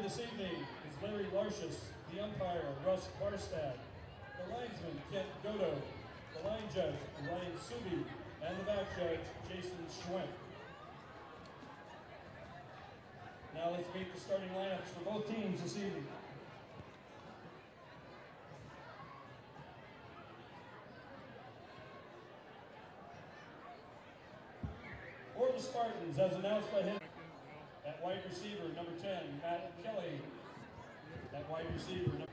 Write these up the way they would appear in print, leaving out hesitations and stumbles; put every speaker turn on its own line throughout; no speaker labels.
this evening is Larry Larshus, the umpire, Russ Barstad, the linesman, Kent Godo, the line judge, Ryan Subi, and the back judge, Jason Schwenk. Now let's meet the starting lineups for both teams this evening. For the Spartans, as announced by him, at wide receiver, number 10, Matt Kelly. At wide receiver, number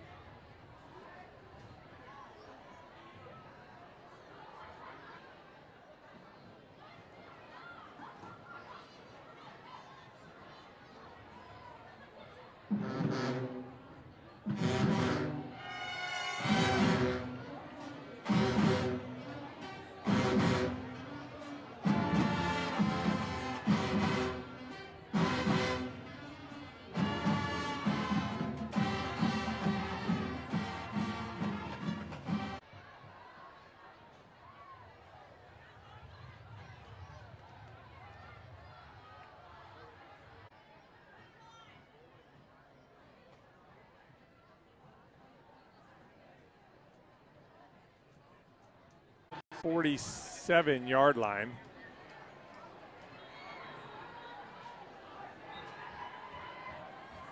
.47-yard line.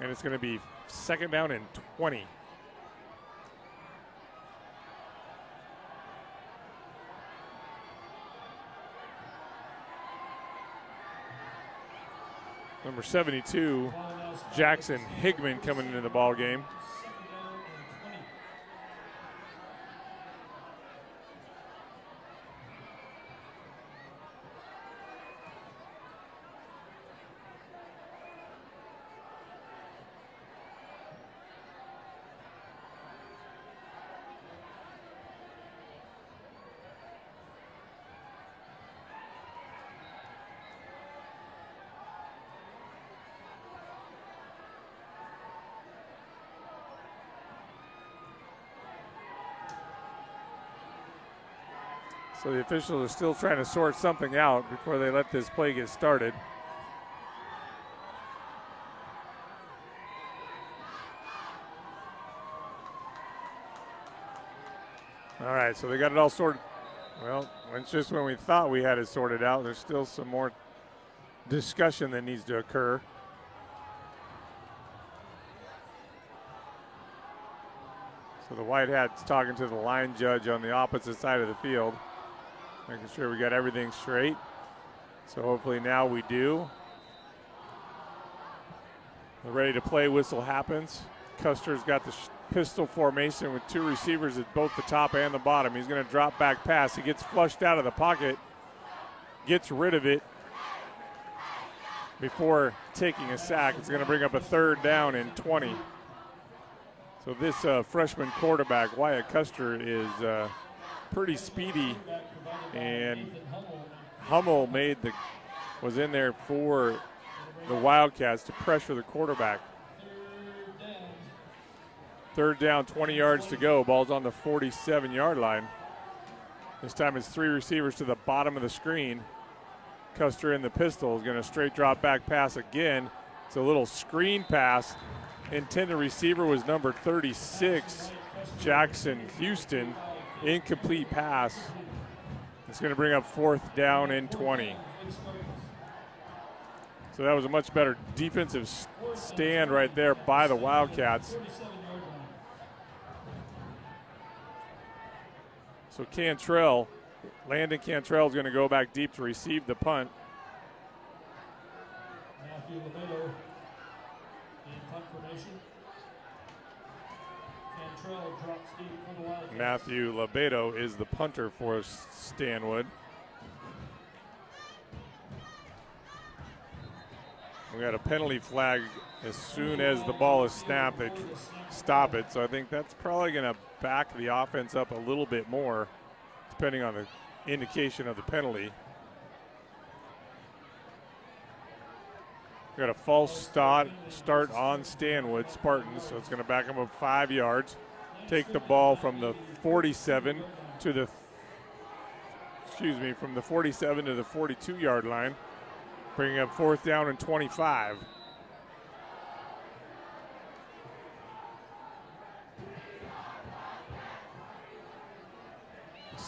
And it's going to be second down and 20. Number 72, Jackson Higman, coming into the ball game. So the officials are still trying to sort something out before they let this play get started. All right, so they got it all sorted. Well, it's just when we thought we had it sorted out, there's still some more discussion that needs to occur. So the White Hat's talking to the line judge on the opposite side of the field, making sure we got everything straight. So hopefully now we do. The ready to play whistle happens. Custer's got the pistol formation with two receivers at both the top and the bottom. He's going to drop back pass. He gets flushed out of the pocket, gets rid of it before taking a sack. It's going to bring up a third down and 20. So this freshman quarterback, Wyatt Custer, is pretty speedy, and Hummel was in there for the Wildcats to pressure the quarterback. Third down, 20 yards to go. Ball's on the 47-yard line. This time it's three receivers to the bottom of the screen. Custer in the pistol is going to straight drop back pass again. It's a little screen pass. Intended receiver was number 36, Jackson Houston. Incomplete pass. It's going to bring up fourth down and 20. So that was a much better defensive stand right there by the Wildcats. So Landon Cantrell is going to go back deep to receive the punt.
Matthew Lebedo in punt formation. Cantrell drops deep for the Wildcats.
Matthew Lebedo is the punter for Stanwood. We got a penalty flag as soon as the ball is snapped. They stop it. So I think that's probably going to back the offense up a little bit more, depending on the indication of the penalty. We got a false start on Stanwood Spartans, so it's going to back them up 5 yards. Take the ball from the 47 to the, from the 47 to the 42-yard line, bringing up fourth down and 25.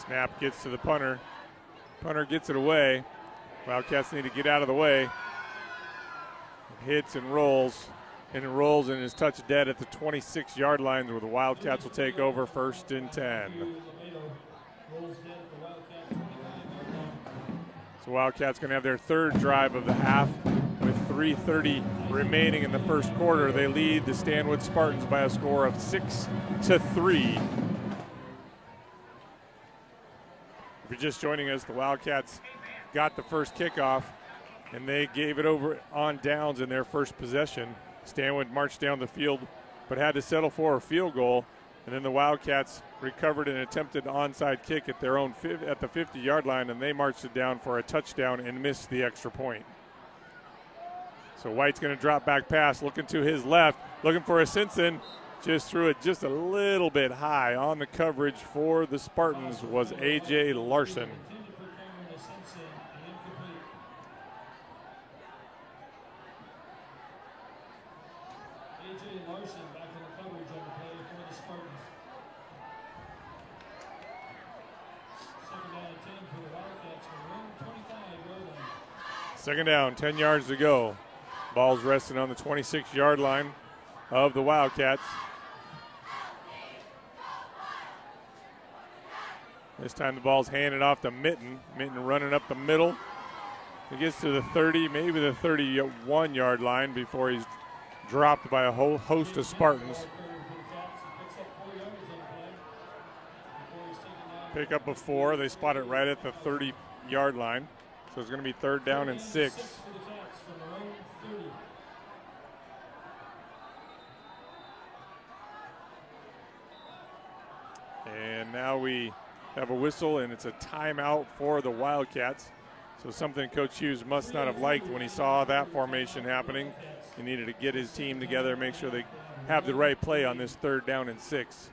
Snap gets to the punter. Punter gets it away. Wildcats need to get out of the way. Hits and rolls. And is touched dead at the 26-yard line, where the Wildcats will take over 1st and 10. So Wildcats going to have their third drive of the half with 3:30 remaining in the first quarter. They lead the Stanwood Spartans by a score of 6-3. If you're just joining us, the Wildcats got the first kickoff, and they gave it over on downs in their first possession. Stanwood marched down the field but had to settle for a field goal, and then the Wildcats recovered an attempted onside kick at their own at the 50-yard line, and they marched it down for a touchdown and missed the extra point. So White's going to drop back pass, looking to his left, looking for a Simpson. Just threw it just a little bit high. On the coverage for the Spartans was A.J. Larson.
A.J. Larson back in the coverage on the play for the Spartans. Second down and 10 for the Wildcats from 125-yard line.
Second down, 10 yards to go. Ball's resting on the 26-yard line of the Wildcats. This time the ball's handed off to Mitten. Mitten running up the middle. He gets to the 30, maybe the 31-yard line before he's dropped by a whole host of Spartans. Pick up a 4. They spot it right at the 30-yard line. So it's going to be 3rd down and 6. And now we have a whistle, and it's a timeout for the Wildcats. So something Coach Hughes must not have liked when he saw that formation happening. He needed to get his team together, make sure they have the right play on this 3rd down and 6.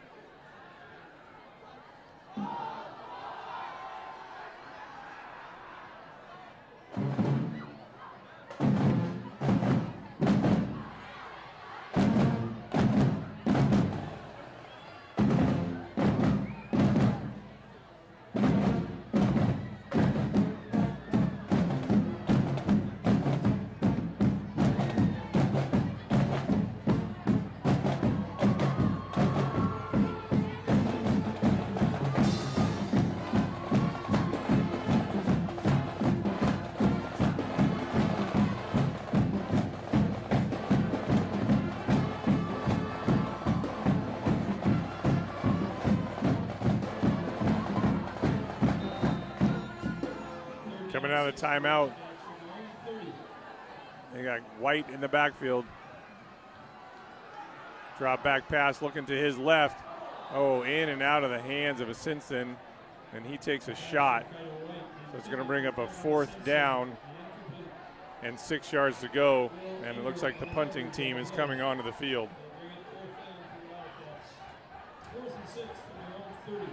Coming out of the timeout, they got White in the backfield. Drop back pass looking to his left. Oh, in and out of the hands of a Simpson, and he takes a shot. So it's going to bring up a 4th down and 6 yards to go, and it looks like the punting team is coming onto the field.
4th and 6 from their own 30.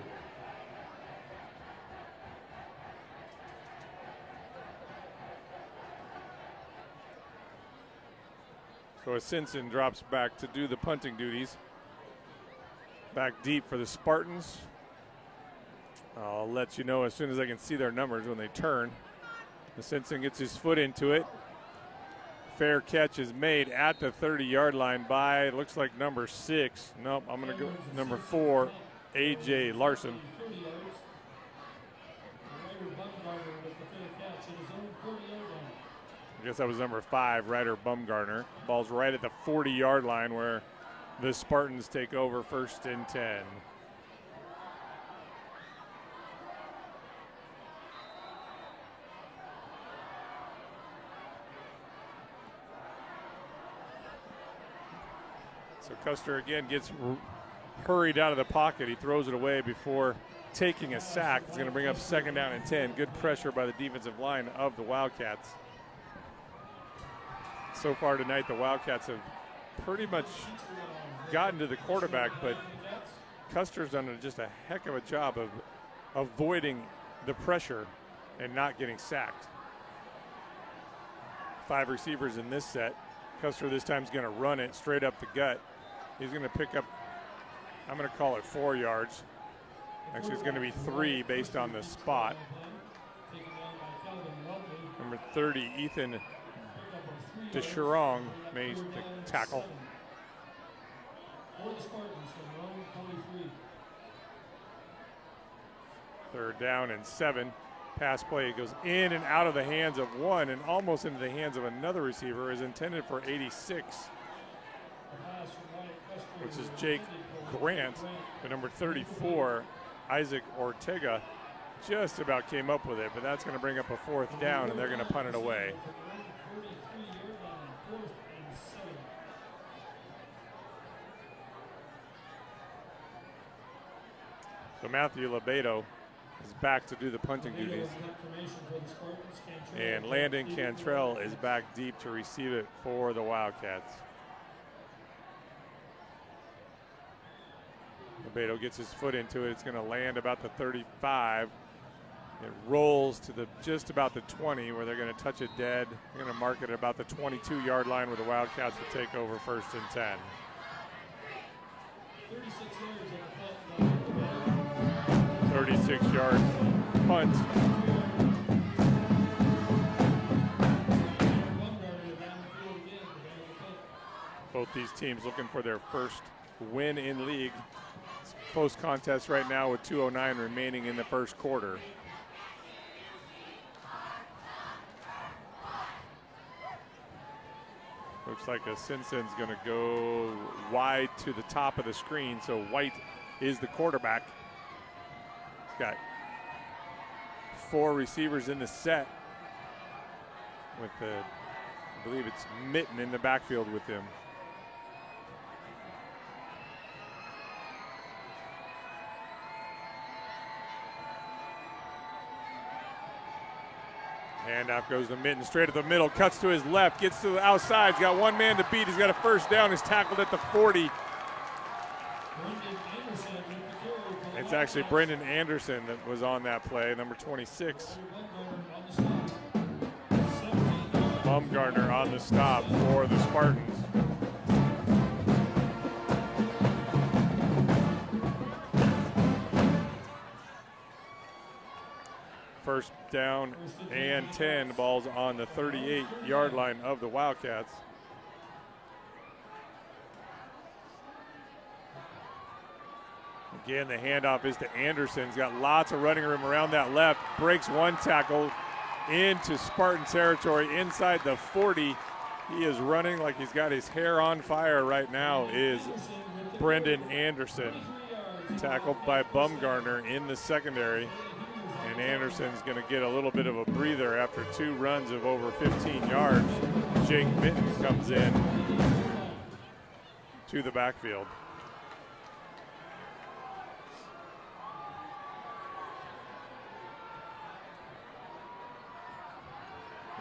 So Simpson drops back to do the punting duties. Back deep for the Spartans. I'll let you know as soon as I can see their numbers when they turn. Simpson gets his foot into it. Fair catch is made at the 30-yard line by, it looks like number 6. Nope, I'm going to go number 4, A.J. Larson. I guess that was number 5, Ryder Bumgarner. Ball's right at the 40-yard line where the Spartans take over 1st and 10. So Custer again gets hurried out of the pocket. He throws it away before taking a sack. It's going to bring up 2nd down and 10. Good pressure by the defensive line of the Wildcats. So far tonight, the Wildcats have pretty much gotten to the quarterback, but Custer's done just a heck of a job of avoiding the pressure and not getting sacked. 5 receivers in this set. Custer this time is going to run it straight up the gut. He's going to pick up, I'm going to call it 4 yards. Actually, it's going to be 3 based on the spot. Number 30, Ethan DeCharong made the tackle. Third down and 7. Pass play goes in and out of the hands of one and almost into the hands of another receiver, is intended for 86, which is Jake Grant. But number 34, Isaac Ortega, just about came up with it, but that's going to bring up a 4th down, and they're going to punt it away. So Matthew Lebedo is back to do the punting duties. And Landon Cantrell is back deep to receive it for the Wildcats. Lebedo gets his foot into it. It's going to land about the 35. It rolls to the just about the 20, where they're going to touch it dead. They're going to mark it at about the 22-yard line, where the Wildcats will take over 1st and 10. 36-yard punt. Both these teams looking for their first win in league. It's a close contest right now with 2:09 remaining in the first quarter. Looks like a Simpson's going to go wide to the top of the screen, so White is the quarterback. He's got 4 receivers in the set with I believe it's Mitten in the backfield with him. Handoff goes to Mitten, straight at the middle, cuts to his left, gets to the outside. He's got one man to beat. He's got a 1st down. He's tackled at the 40. It's actually Brendan Anderson that was on that play, number 26. Bumgarner on the stop for the Spartans. First down and 10. Ball's on the 38-yard line of the Wildcats. Again, the handoff is to Anderson. He's got lots of running room around that left. Breaks one tackle into Spartan territory inside the 40. He is running like he's got his hair on fire right now, is Brendan Anderson. Tackled by Bumgarner in the secondary. And Anderson's going to get a little bit of a breather after 2 runs of over 15 yards. Jake Mitten comes in to the backfield.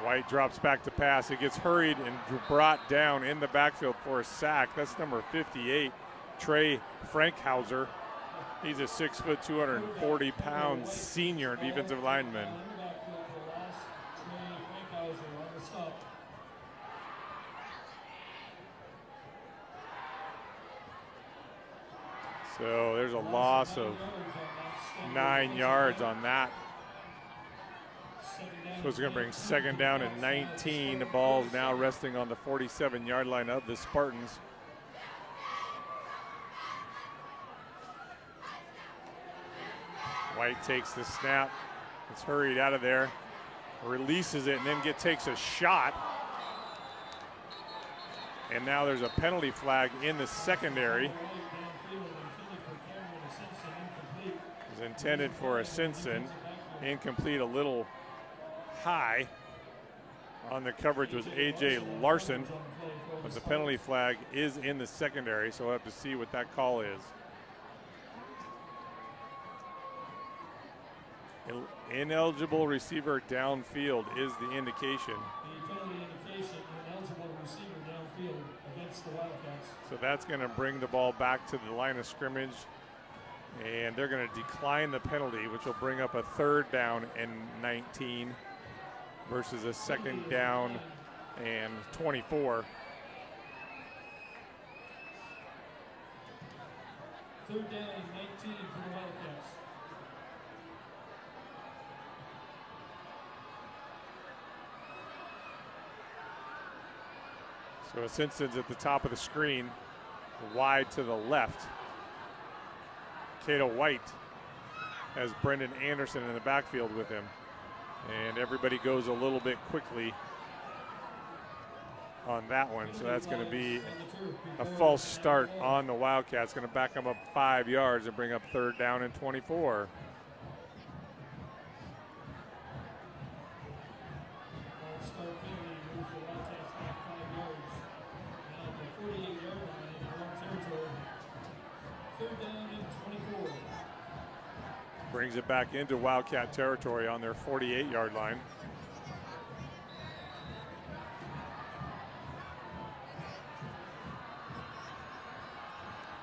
White drops back to pass. He gets hurried and brought down in the backfield for a sack. That's number 58, Trey Frankhauser. He's a 6', 240-pound senior defensive lineman. So there's a loss of 9 yards on that. So it's going to bring 2nd down and 19. The ball's now resting on the 47-yard line of the Spartans. White takes the snap. It's hurried out of there. Releases it and then takes a shot. And now there's a penalty flag in the secondary. It's intended for a Simpson. Incomplete, a little high. On the coverage was A.J. Larson. But the penalty flag is in the secondary, so we'll have to see what that call is. Ineligible receiver downfield is the indication.
The penalty indication, ineligible receiver downfield against the Wildcats.
So that's going to bring the ball back to the line of scrimmage, and they're going to decline the penalty, which will bring up a 3rd down and 19 versus a 2nd down and 24.
3rd down and 19 for the Wildcats.
So Simpson's at the top of the screen, wide to the left. Cato White has Brendan Anderson in the backfield with him. And everybody goes a little bit quickly on that one. So that's going to be a false start on the Wildcats. Going to back them up 5 yards and bring up 3rd down and 24. Brings it back into Wildcat territory on their 48-yard line.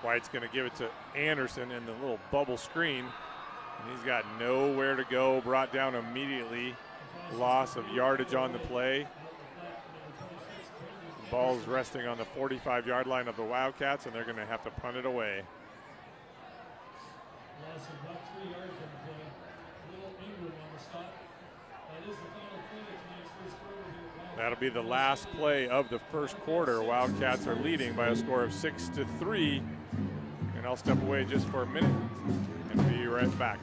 White's going to give it to Anderson in the little bubble screen. And he's got nowhere to go, brought down immediately. Loss of yardage on the play. Ball's resting on the 45-yard line of the Wildcats, and they're going to have to punt it away.
Loss of about 3 yards on the play. Little Ingram on the stop. That is the final play of tonight's first quarter here.
That'll be the last play of the first quarter. Wildcats are leading by a score of 6-3. And I'll step away just for a minute and be right back.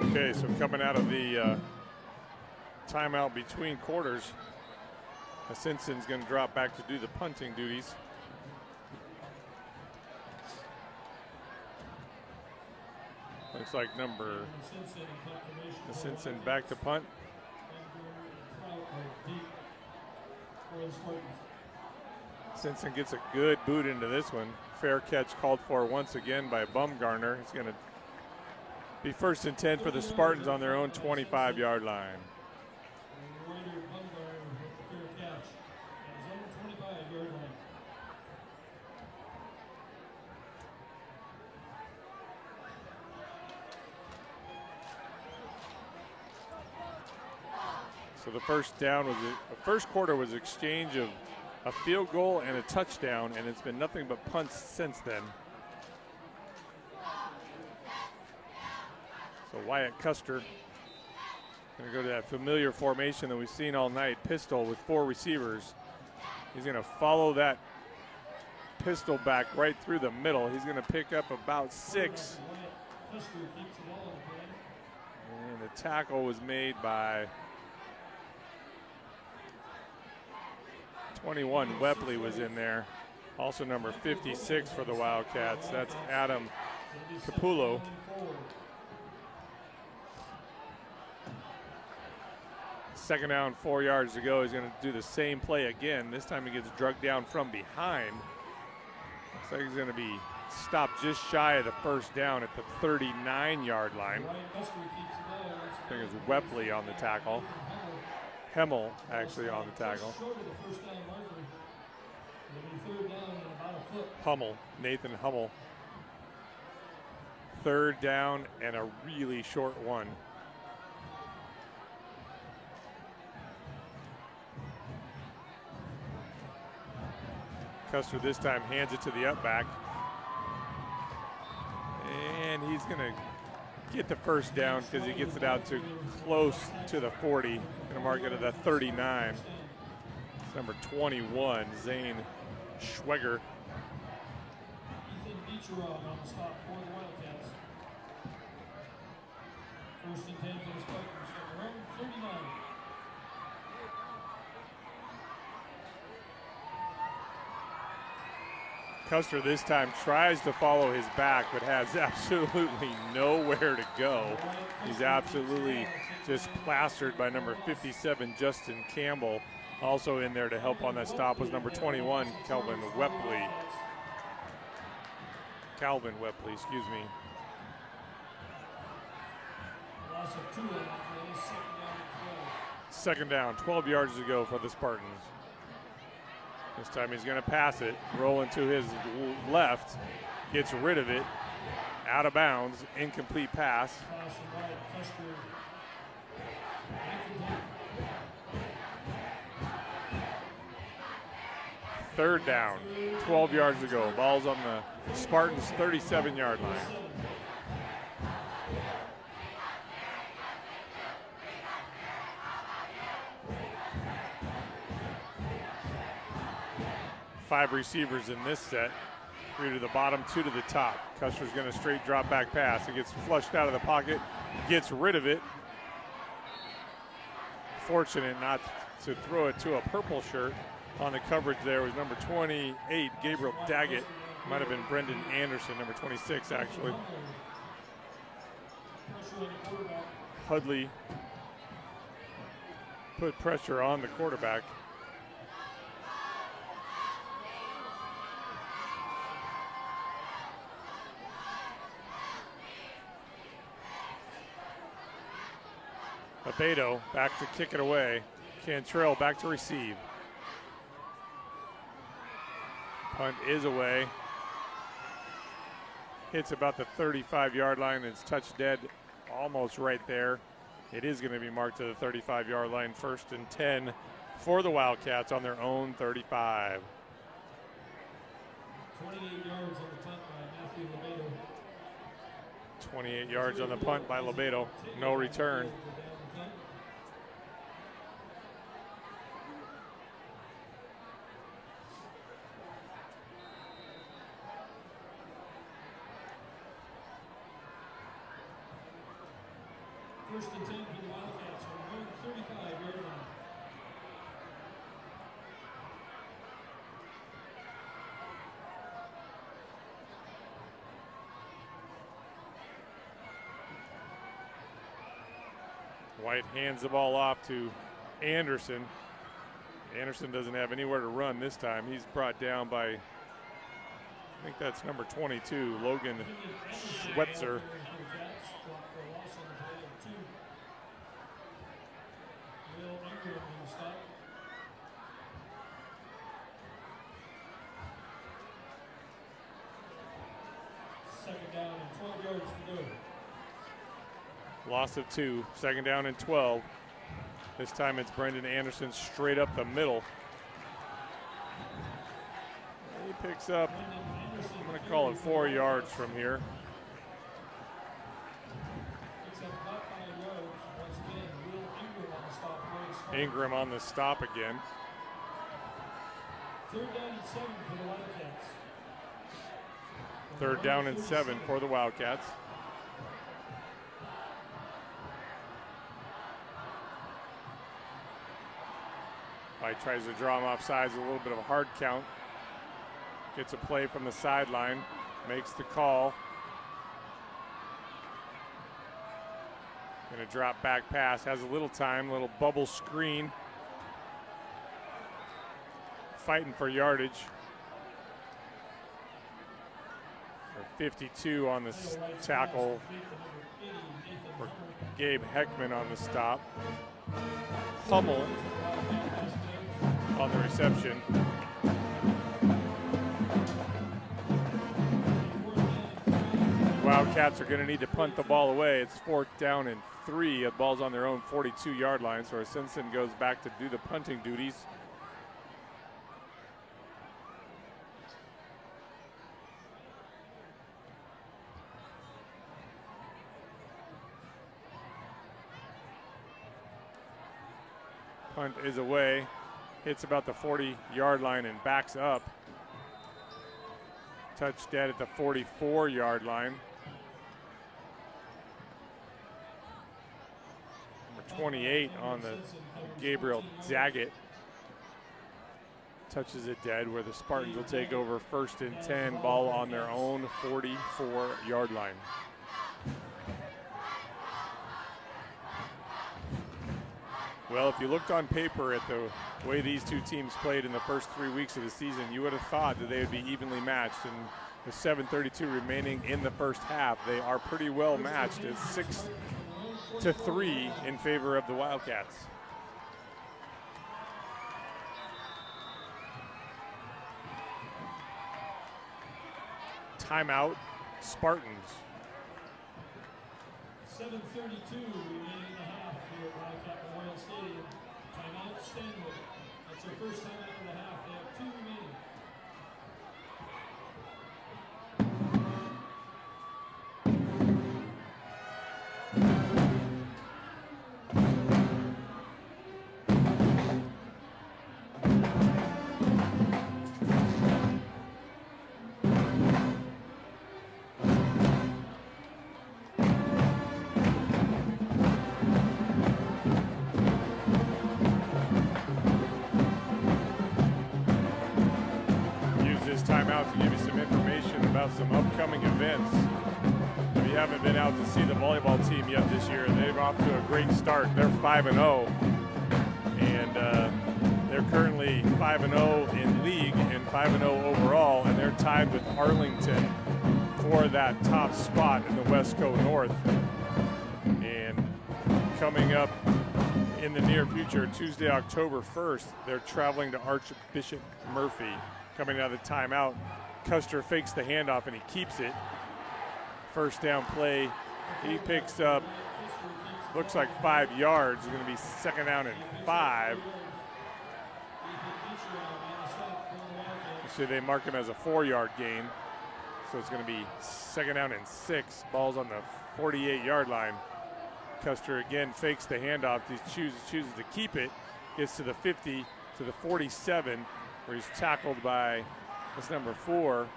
Okay, so coming out of the timeout between quarters, Simpson's going to drop back to do the punting duties. Looks like number Simpson back to punt. Simpson gets a good boot into this one. Fair catch called for once again by Bumgarner. He's going to be 1st and 10 for the Spartans on their own 25-yard line. So the first quarter was an exchange of a field goal and a touchdown, and it's been nothing but punts since then. So Wyatt Custer going to go to that familiar formation that we've seen all night, pistol with 4 receivers. He's going to follow that pistol back right through the middle. He's going to pick up about 6. And the tackle was made by 21, Wepley was in there. Also number 56 for the Wildcats. That's Adam Capullo. Second down, 4 yards to go. He's going to do the same play again. This time he gets drugged down from behind. Looks like he's going to be stopped just shy of the first down at the 39-yard line. I think it's Wepley on the tackle. Hemmel actually on the tackle. Hummel, Nathan Hummel. 3rd down and a really short one. Custer this time hands it to the up back. And he's going to get the first down because he gets it out to close to the 40. Going to mark it at the 39. It's number 21, Zane Schweger.
Kucherov on the stop for the Wildcats. First and 10 for the Spartans from their own 39.
Custer this time tries to follow his back, but has absolutely nowhere to go. He's absolutely just plastered by number 57, Justin Campbell. Also in there to help on that stop was number 21, Calvin Wepley, excuse me.
Loss of 2 on that play,
Second down, 12 yards to go for the Spartans. This time he's going to pass it, rolling to his left, gets rid of it, out of bounds, incomplete pass. Third down, 12 yards to go. Ball's on the Spartans' 37-yard line. Five receivers in this set, 3 to the bottom, 2 to the top. Custer's going to straight drop back pass. It gets flushed out of the pocket, gets rid of it. Fortunate not to throw it to a purple shirt. On the coverage there was number 28, Gabriel Daggett. Might have been Brendan Anderson, number 26 actually. Hudley put pressure on the quarterback. Abedo back to kick it away. Cantrell back to receive. Punt is away. Hits about the 35-yard line. It's touched dead almost right there. It is going to be marked to the 35-yard line. First and 10 for the Wildcats on their own 35.
28 yards on the punt by Matthew Lebedo.
28 yards on the punt by Lebedo. No return.
First and 10 for the Wildcats on their own 35-yard line.
White hands the ball off to Anderson. Anderson doesn't have anywhere to run this time. He's brought down by, I think that's number 22, Logan Schweitzer.
Second down and 12 yards to go.
Loss of 2, second down and 12. This time it's Brendan Anderson straight up the middle. He picks up, I'm going to call it 4 yards from here. Ingram on the stop again.
Third down and 7 for the Wildcats.
Third down and 7 for the Wildcats. White tries to draw him off sides, a little bit of a hard count. Gets a play from the sideline, makes the call. Gonna drop back pass, has a little time, little bubble screen. Fighting for yardage. 52 on the tackle for Gabe Heckman on the stop. Hummel on the reception. Wildcats are going to need to punt the ball away. It's 4th down and 3. The ball's on their own 42-yard line, so Simpson goes back to do the punting duties. Punt is away, hits about the 40-yard line and backs up. Touched dead at the 44-yard line. Number 28 on the Gabriel Daggett touches it dead, where the Spartans will take over 1st and 10, ball on their own 44-yard line. Well, if you looked on paper at the way these two teams played in the first 3 weeks of the season, you would have thought that they would be evenly matched. And with 7:32 remaining in the first half, they are pretty well matched. It's 6-3 in favor of the Wildcats. Timeout, Spartans.
7:32 remaining in the half here at Wildcat Memorial Stadium. Timeout, Stanwood. That's their first timeout of the half. They have 2 remaining.
Timeout to give you some information about some upcoming events. If you haven't been out to see the volleyball team yet this year, they're off to a great start. They're 5-0, and they're currently 5-0 in league and 5-0 overall, and they're tied with Arlington for that top spot in the Wesco North. And coming up in the near future, Tuesday, October 1st, they're traveling to Archbishop Murphy. Coming out of the timeout, Custer fakes the handoff and he keeps it. First down play, he picks up, looks like 5 yards. It's going to be 2nd down and 5. So they mark him as a 4-yard gain. So it's going to be 2nd down and 6. Ball's on the 48-yard line. Custer again fakes the handoff. He chooses to keep it. Gets to the 50, to the 47. Where he's tackled by, that's number 4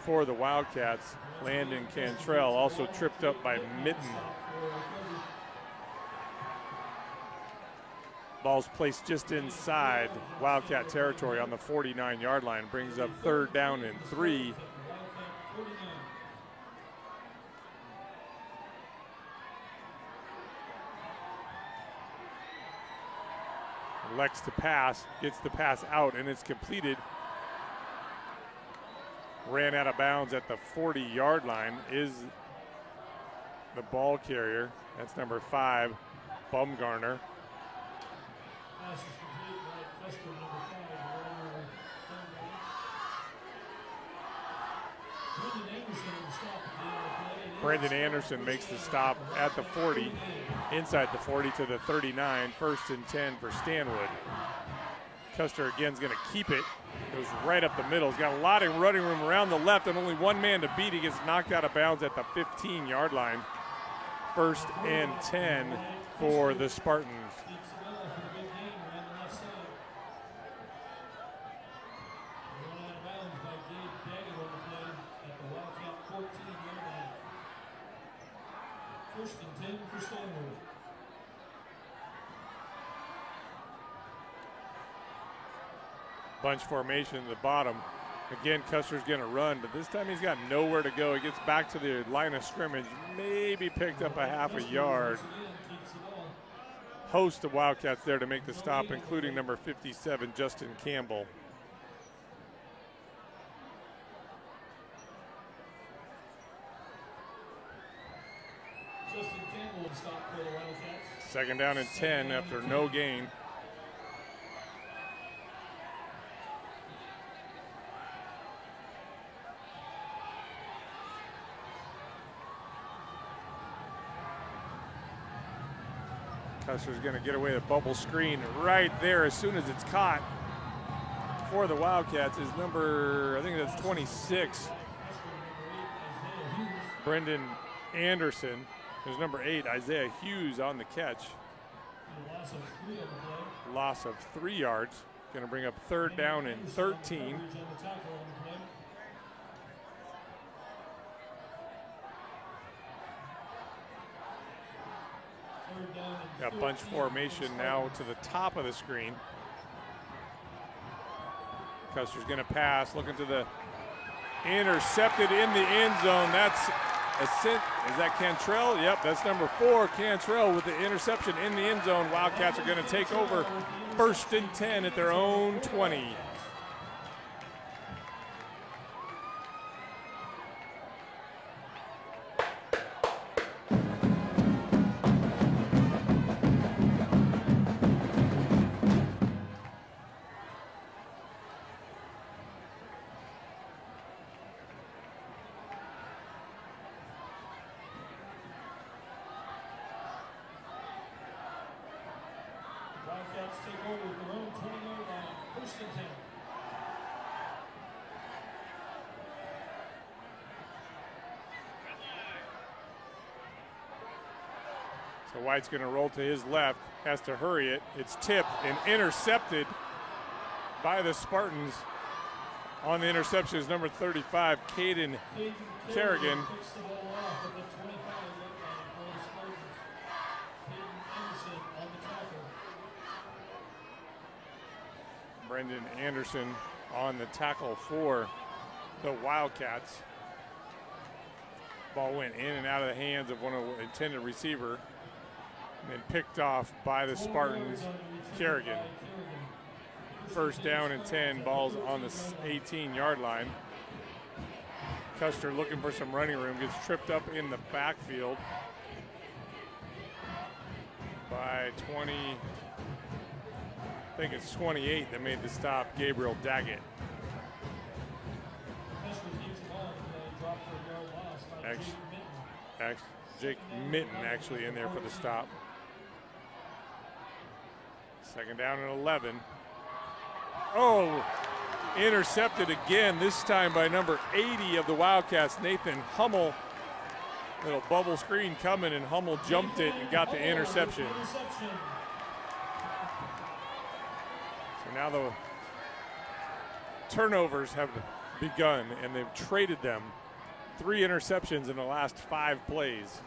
for the Wildcats, Landon Cantrell, also tripped up by Mitten. Ball's placed just inside Wildcat territory on the 49-yard line, brings up 3rd down and 3. Elects to pass, gets the pass out, and it's completed. Ran out of bounds at the 40-yard line is the ball carrier. That's number 5, Bumgarner. Brandon Anderson makes the stop at the 40, inside the 40 to the 39, 1st and 10 for Stanwood. Custer again is going to keep it. Goes right up the middle. He's got a lot of running room around the left and only one man to beat. He gets knocked out of bounds at the 15-yard line. 1st and 10 for the Spartans. Bunch formation at the bottom. Again, Custer's going to run, but this time he's got nowhere to go. He gets back to the line of scrimmage, maybe picked up a half a yard. Host of Wildcats there to make the stop, including number 57, Justin Campbell.
Justin Campbell will stop for the Wildcats.
2nd down and 10 after no gain. Custer's going to get away the bubble screen right there as soon as it's caught. For the Wildcats is number, I think that's 26, Brendan Anderson. There's number 8, Isaiah Hughes on the catch. Loss of 3 yards. Going to bring up 3rd down and 13. Got bunch formation now to the top of the screen. Custer's going to pass, looking to the intercepted in the end zone. That's is that Cantrell? Yep, that's number 4, Cantrell, with the interception in the end zone. Wildcats are going to take over 1st and 10 at their own 20.
Wildcats take over at their own 20-yard line, 1st and 10.
So White's going to roll to his left, has to hurry it. It's tipped and intercepted by the Spartans. On the interception is number 35, Caden Kerrigan.
Picks the ball off at the 25-yard line for the Spartans. Hayden Anderson on the tackle.
Brendan Anderson on the tackle for the Wildcats. Ball went in and out of the hands of one of the intended receiver and then picked off by the Spartans, Kerrigan. 1st down and 10, balls on the 18-yard line. Custer looking for some running room, gets tripped up in the backfield by 20, I think it's 28 that made the stop, Gabriel Daggett.
Custer keeps the ball and dropped for a yard loss by Jake Mitten.
Jake Mitten actually in there for the stop. 2nd down and 11. Oh, intercepted again, this time by number 80 of the Wildcats, Nathan Hummel. Little bubble screen coming, and Hummel jumped it and got the interception. So now the turnovers have begun, and they've traded them. 3 interceptions in the last 5 plays.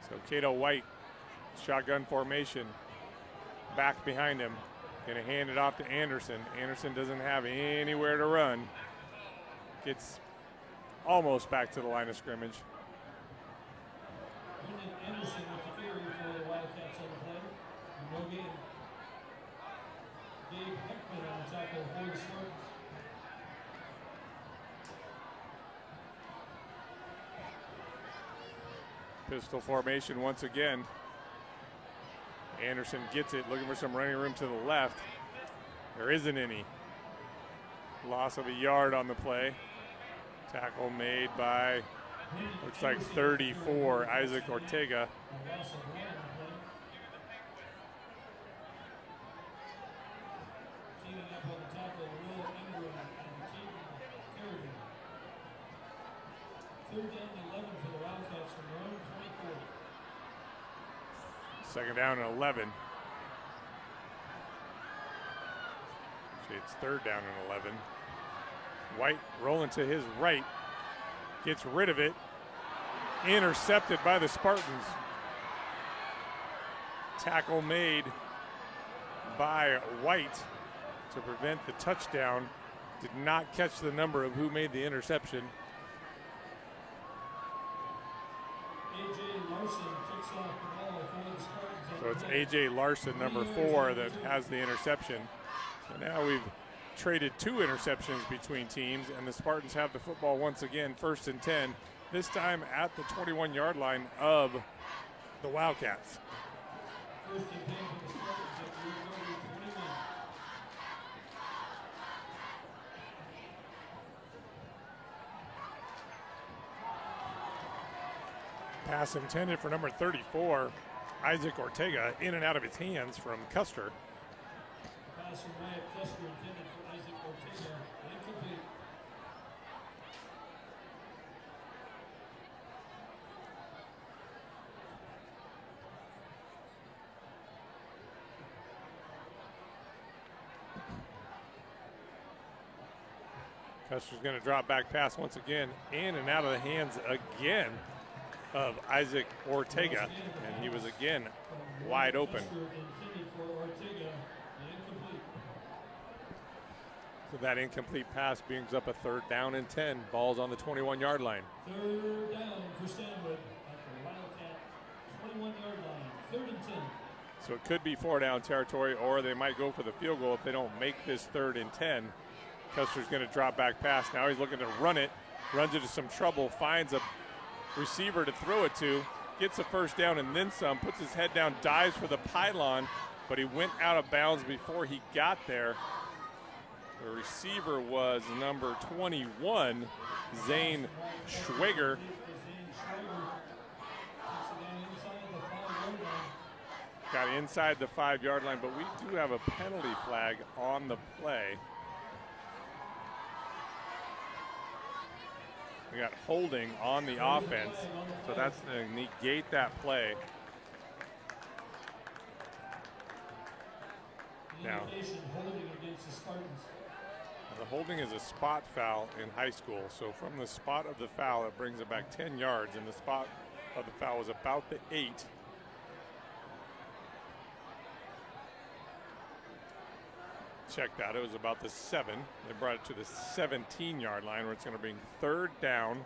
So Cato White, shotgun formation, back behind him. Gonna hand it off to Anderson. Anderson doesn't have anywhere to run. Gets almost back to the line of scrimmage.
Anderson with the carry for the Wildcats on the play. No gain. Gabe Heckman on the tackle for the Spartans.
Pistol formation once again. Anderson gets it, looking for some running room to the left. There isn't any. Loss of a yard on the play. Tackle made by, looks like 34, Isaac Ortega.
Teaming up on the tackle, Will Ingram and Caden Kerrigan. 3rd down and 11 for the Wildcats from their own 24.
2nd down and 11. Actually, it's 3rd down and 11. White rolling to his right, gets rid of it, intercepted by the Spartans. Tackle made by White to prevent the touchdown. Did not catch the number of who made the interception.
A.J. Larson takes off the ball for the Spartans.
So it's A.J. Larson, number 4, that has the interception. So now we've traded 2 interceptions between teams, and the Spartans have the football once again, 1st and 10, this time at the 21-yard line of the Wildcats.
1st and 10 for the Spartans at the 21.
Pass intended for number 34, Isaac Ortega, in and out of his hands from Custer.
Pass from Wyatt Custer intended for Isaac Ortega. Incomplete.
Custer's going to drop back pass once again, in and out of the hands again of Isaac Ortega, and he was again wide open. So that incomplete pass brings up a 3rd down and 10. Ball's on the 21-yard line.
3rd down for Stanwood at the Wildcat 21-yard line. 3rd and 10.
So it could be 4-down territory, or they might go for the field goal if they don't make this 3rd and 10. Custer's going to drop back pass. Now he's looking to run it, runs into some trouble, finds a receiver to throw it to, gets a 1st down and then some, puts his head down, dives for the pylon, but he went out of bounds before he got there. The receiver was number 21, Zane Schweger. Got inside the 5-yard line, but we do have a penalty flag on the play. We got holding on the offense, so that's going to negate that play. Now, the holding is a spot foul in high school, so from the spot of the foul, it brings it back 10 yards, and the spot of the foul was about the 8. Check that, it was about the 7. They brought it to the 17-yard line where it's going to bring 3rd down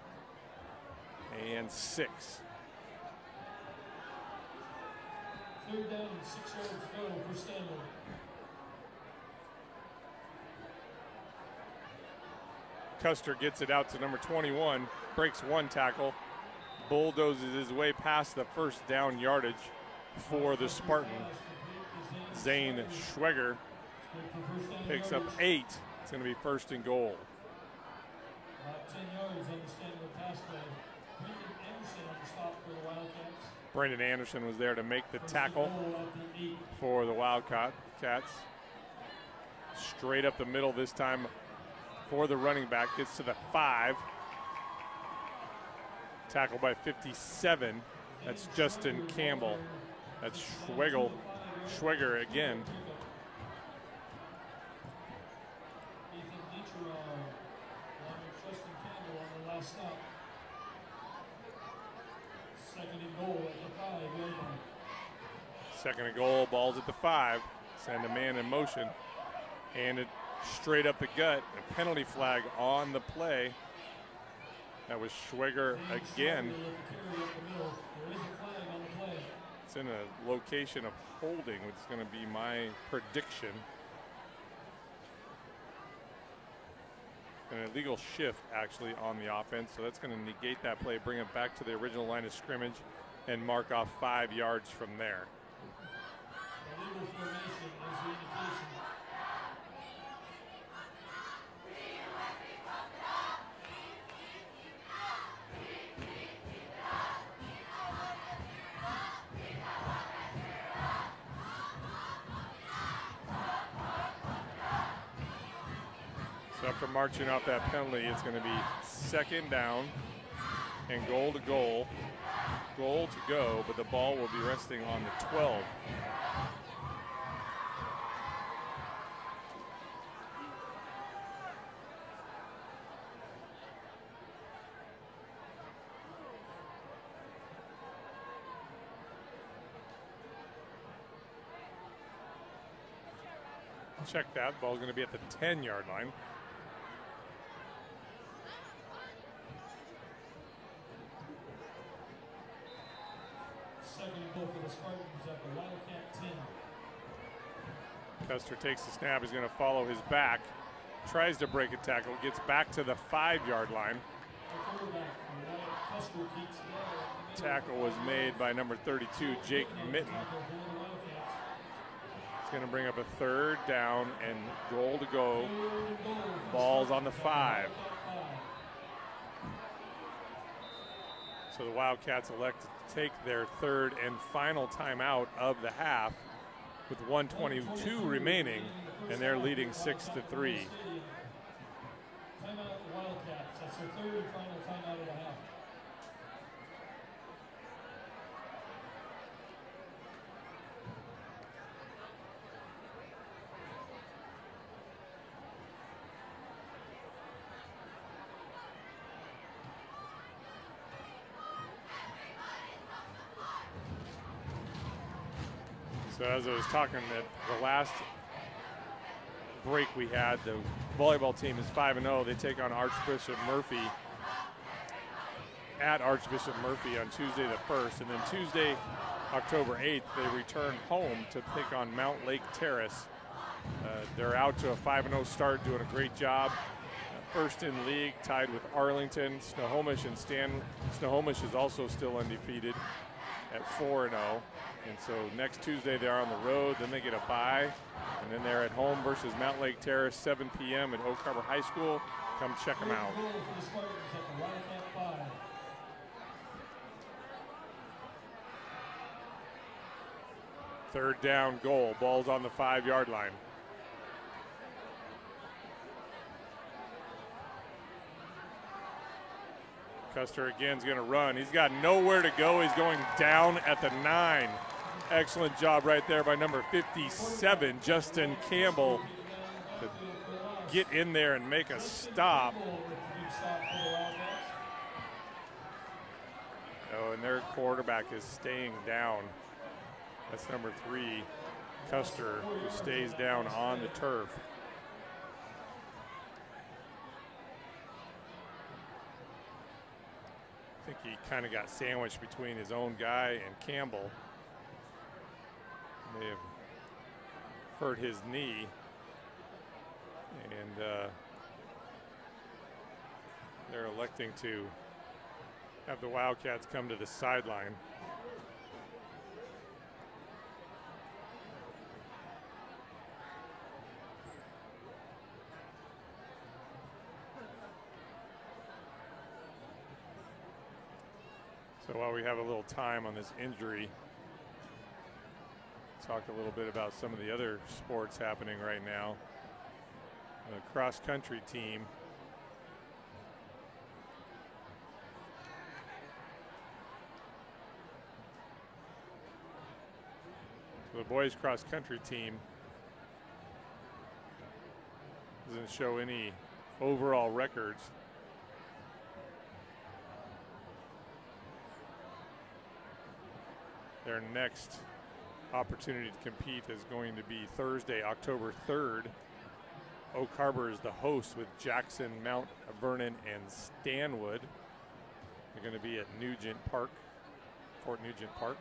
and 6.
3rd down and 6 yards to go for Stanwood.
Custer gets it out to number 21, breaks 1 tackle, bulldozes his way past the 1st down yardage for the Spartan. Zane Schweger picks up 8. It's going to be 1st and goal.
About 10 yards on the Stanwood pass play. Brendan Anderson on the stop for the Wildcats.
Brendan Anderson was there to make the tackle for the Wildcats. Straight up the middle this time for the running back. Gets to the 5. Tackle by 57. That's Justin Campbell. That's Schweger again.
Stop. 2nd and goal at the 5-yard line.
2nd and goal, ball's at the 5. Send a man in motion. And it straight up the gut. A penalty flag on the play. That was Schweger again. It's in a location of holding, which is going to be my prediction. An illegal shift actually on the offense, so that's going to negate that play, bring it back to the original line of scrimmage, and mark off 5 yards from there.
Illegal formation is the indication.
So after marching off that penalty, it's going to be 2nd down and goal to goal. Goal to go, but the ball will be resting on the 12. Check that. Ball's going to be at the 10-yard line.
For the Spartans at the Wildcat 10.
Custer takes the snap. He's going to follow his back. Tries to break a tackle. Gets back to the 5-yard line. Tackle was made by number 32, Jake Mitten. It's going to bring up a 3rd down and goal to go. Ball's on the 5. So the Wildcats elect to take their 3rd and final timeout of the half with 1:22 remaining, and they're leading 6-3.
Timeout Wildcats. That's their 3rd and final timeout of the half.
So as I was talking at the last break we had, the volleyball team is 5-0. They take on Archbishop Murphy at Archbishop Murphy on Tuesday the 1st. And then Tuesday, October 8th, they return home to take on Mount Lake Terrace. They're out to a 5-0 start, doing a great job. First in league, tied with Arlington, Snohomish, and Snohomish is also still undefeated at 4-0. And so next Tuesday they're on the road, then they get a bye, and then they're at home versus Mount Lake Terrace, 7 p.m. at Oak Harbor High School. Come check them out. Third down goal, ball's on the 5-yard line. Custer again is going to run. He's got nowhere to go. He's going down at the 9. Excellent job right there by number 57, Justin Campbell, to get in there and make a stop. Oh, and their quarterback is staying down. That's number 3, Custer, who stays down on the turf. I think he kind of got sandwiched between his own guy and Campbell. May have hurt his knee. And they're electing to have the Wildcats come to the sideline. So while we have a little time on this injury, talk a little bit about some of the other sports happening right now. The cross-country team the boys cross-country team doesn't show any overall records. Their next opportunity to compete is going to be Thursday, October 3rd. Oak Harbor is the host with Jackson, Mount Vernon, and Stanwood. They're going to be at Nugent Park, Fort Nugent Park.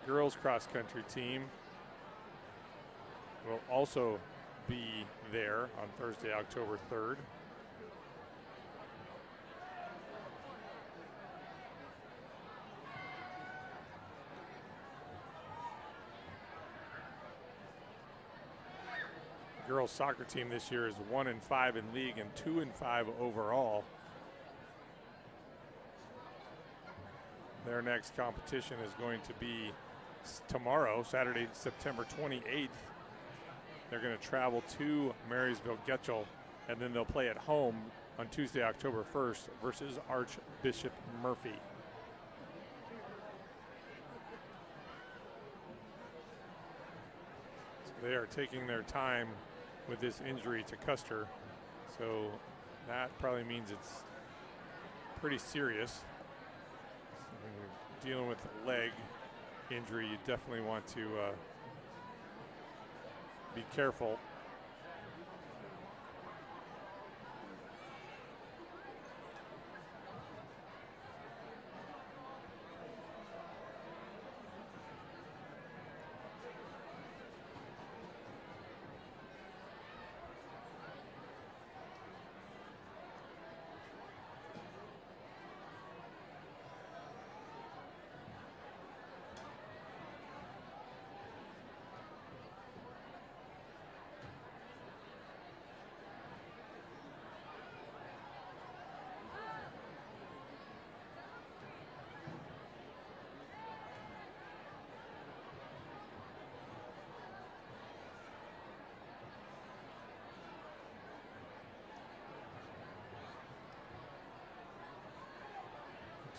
Girls cross-country team will also be there on Thursday, October 3rd. Girls soccer team this year is 1-5 in league and 2-5 overall. Their next competition is going to be tomorrow, Saturday, September 28th. They're going to travel to Marysville Getchell, and then they'll play at home on Tuesday, October 1st versus Archbishop Murphy. So they are taking their time with this injury to Custer, so that probably means it's pretty serious. So when you're dealing with a leg injury, you definitely want to be careful.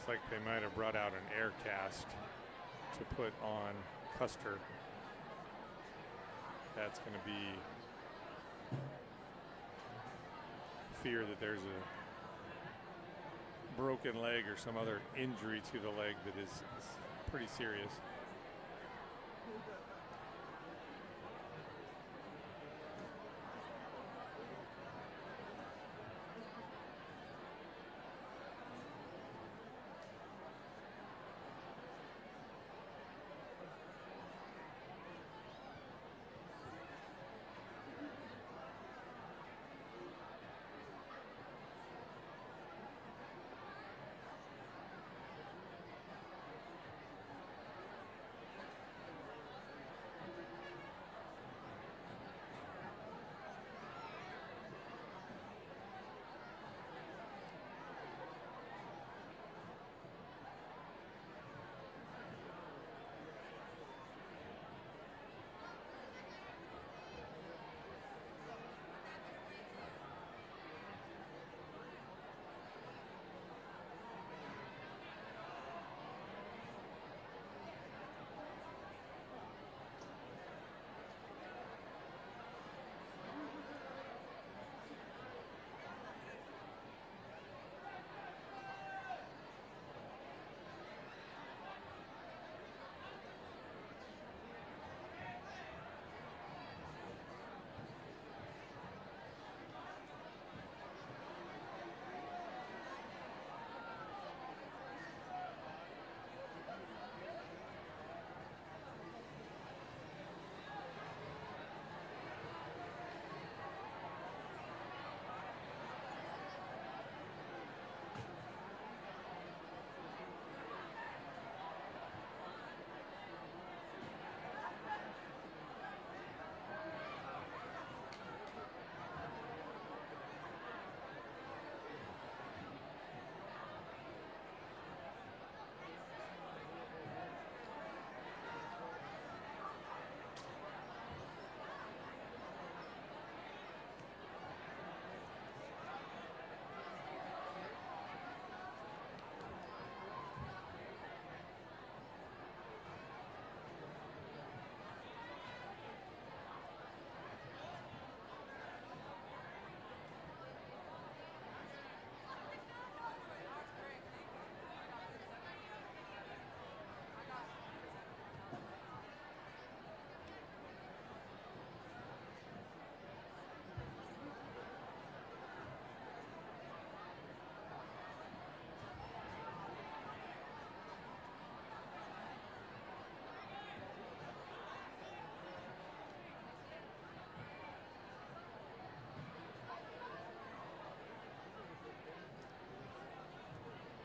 Like they might have brought out an air cast to put on Custer. That's going to be fear that there's a broken leg or some other injury to the leg that is pretty serious.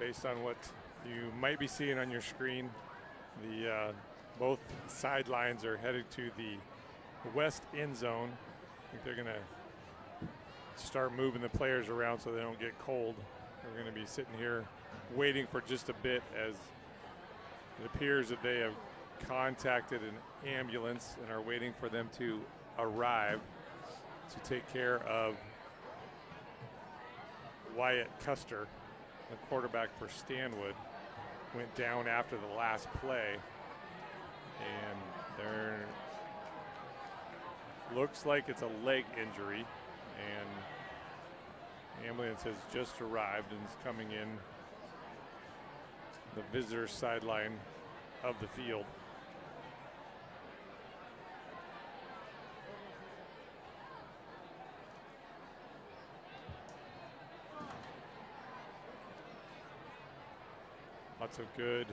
Based on what you might be seeing on your screen, the both sidelines are headed to the west end zone. I think they're going to start moving the players around so they don't get cold. We're going to be sitting here waiting for just a bit, as it appears that they have contacted an ambulance and are waiting for them to arrive to take care of Wyatt Custer, the quarterback for Stanwood. Went down after the last play, and there looks like it's a leg injury, and the ambulance has just arrived and is coming in the visitor sideline of the field. Lots of good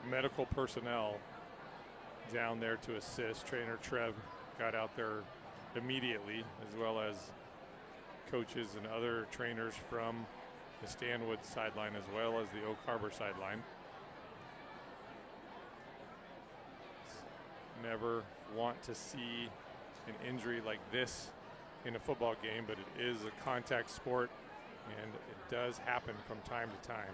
medical personnel down there to assist. Trainer Trev got out there immediately, as well as coaches and other trainers from the Stanwood sideline as well as the Oak Harbor sideline. Never want to see an injury like this in a football game, but it is a contact sport, and it does happen from time to time.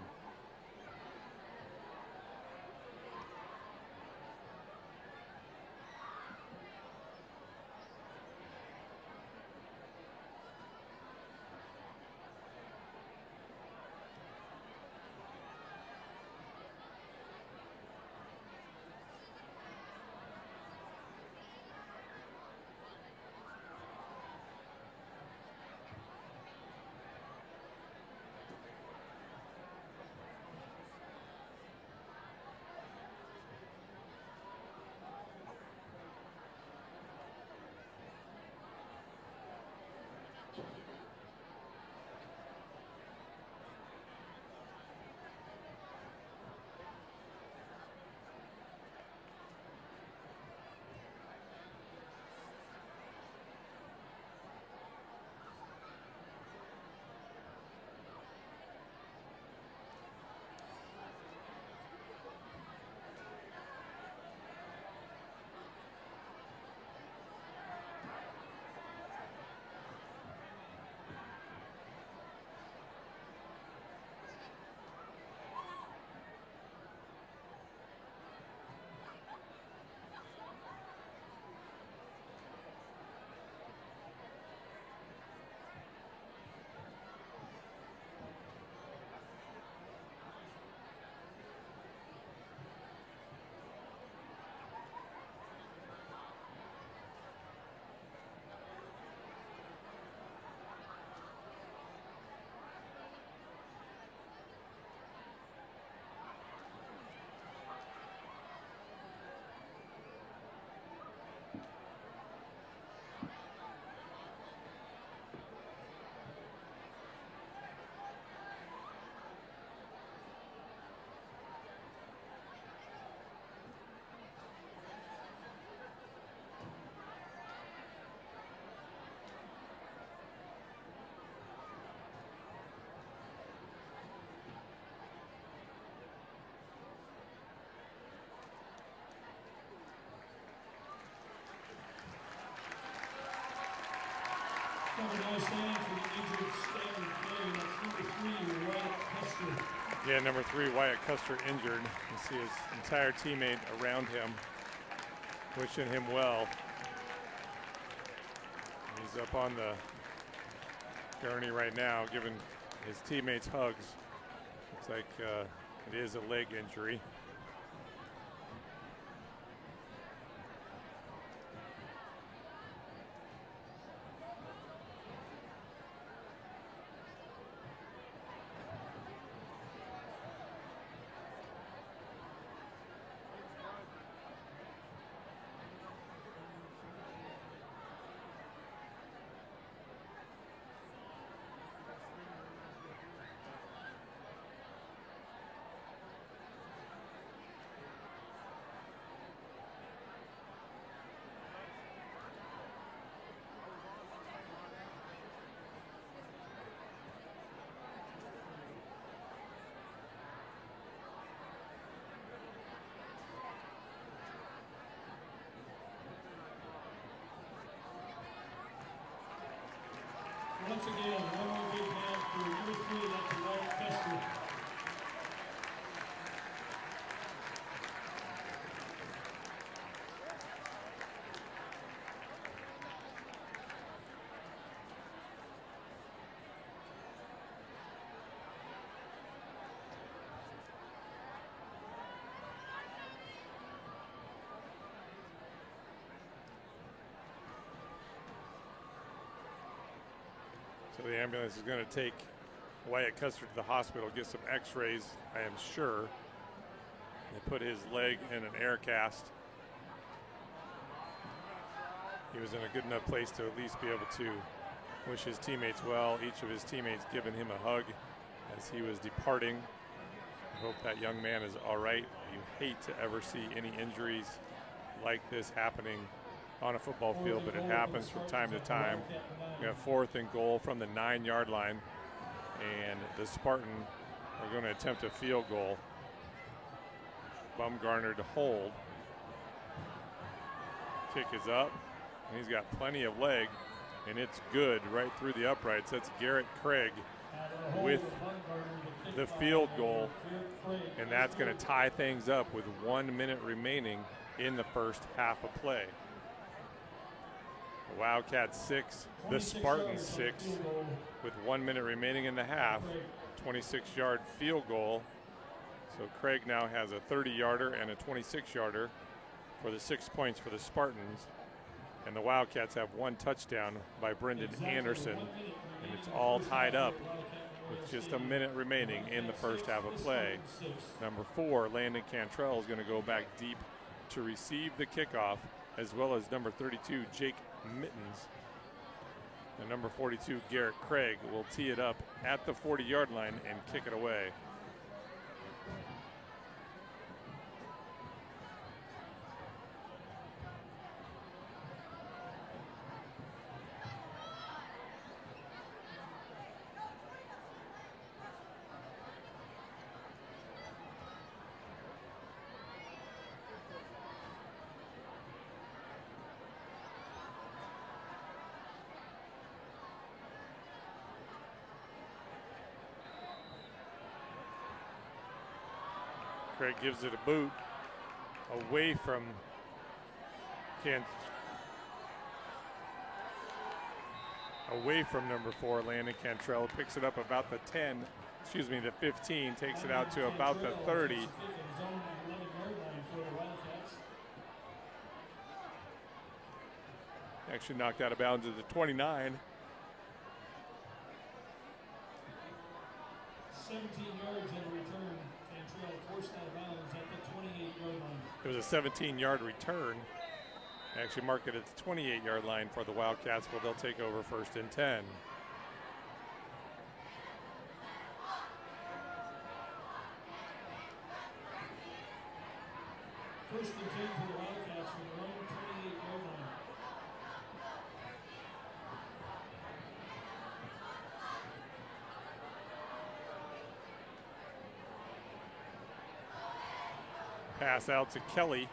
Number 9 stand for the injured Stanley Clay. That's number 3, Wyatt Custer.
Yeah, number 3, Wyatt Custer injured. You see his entire teammate around him, wishing him well. He's up on the gurney right now, giving his teammates hugs. Looks like it is a leg injury.
Once again, one more big hand for number 3, that's Wyatt Custer.
So the ambulance is going to take Wyatt Custer to the hospital, get some x-rays, I am sure. They put his leg in an air cast. He was in a good enough place to at least be able to wish his teammates well. Each of his teammates giving him a hug as he was departing. I hope that young man is all right. You hate to ever see any injuries like this happening on a football field, but it happens from time to time. We have 4th and goal from the 9-yard line, and the Spartan are going to attempt a field goal. Bumgarner to hold. Kick is up, and he's got plenty of leg, and it's good right through the uprights. That's Garrett Craig with the field goal, and that's going to tie things up with 1 minute remaining in the first half of play. The Wildcats 6, the Spartans 6, with 1 minute remaining in the half. 26-yard field goal. So Craig now has a 30-yarder and a 26-yarder for the 6 points for the Spartans. And the Wildcats have 1 touchdown by Brendan Anderson. And it's all tied up with just a minute remaining in the first half of play. Number 4, Landon Cantrell, is going to go back deep to receive the kickoff, as well as number 32, Jake Mittens. And number 42, Garrett Craig, will tee it up at the 40-yard line and kick it away. Craig gives it a boot away from number 4, Landon Cantrell. Picks it up about the 15, takes it out to about the 30. Actually knocked out of bounds at the 29.
17 yards and a return. Cantrell forced out of bounds at the 28-yard line.
It was a 17-yard return. Actually marked it at the 28-yard line for the Wildcats, but they'll take over 1st and 10.
First and 10 for the Wildcats from their own 28-yard line.
Pass out to Kelly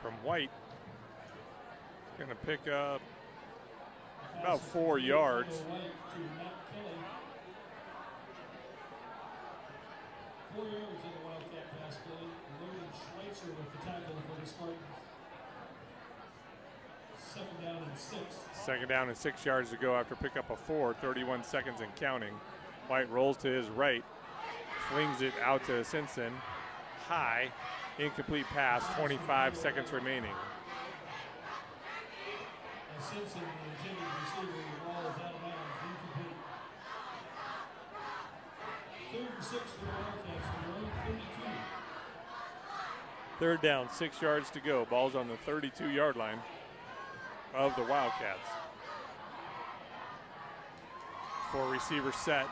from White. Going to pick up about 4 yards.
4 yards in the Wildcat pass play. Logan Schweitzer with the tackle for the Spartans. 2nd down and 6.
2nd down and 6 yards to go after pick up a 4, 31 seconds and counting. White rolls to his right, flings it out to Simpson. High, incomplete pass, 25 seconds remaining.
Simpson, the intended receiver, the ball is out of bounds, incomplete. 3rd and 6 for the Wildcats from their own 32.
3rd down, 6 yards to go. Ball's on the 32-yard line of the Wildcats. 4 receivers set.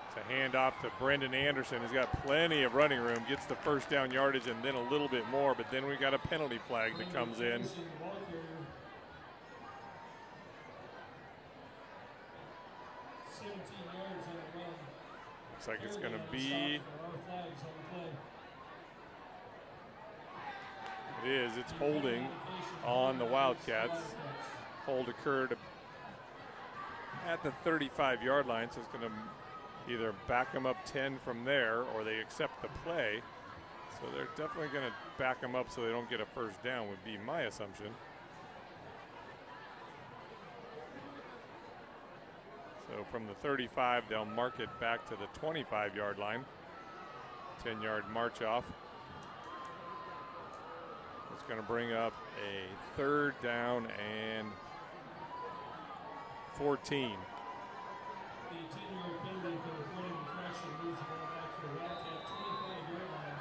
It's a handoff to Brendan Anderson. He's got plenty of running room, gets the 1st down yardage and then a little bit more, but then we got a penalty flag that comes in. Looks like it's going to be. It is. It's holding on the Wildcats. Hold occurred at the 35-yard line, so it's going to either back them up 10 from there or they accept the play. So they're definitely going to back them up so they don't get a 1st down would be my assumption. So from the 35, they'll mark it back to the 25-yard line. 10-yard march off. It's going to bring up a 3rd down and 14.
The 10-yard penalty for the point of infraction moves the ball back to the Wildcat 25-yard line.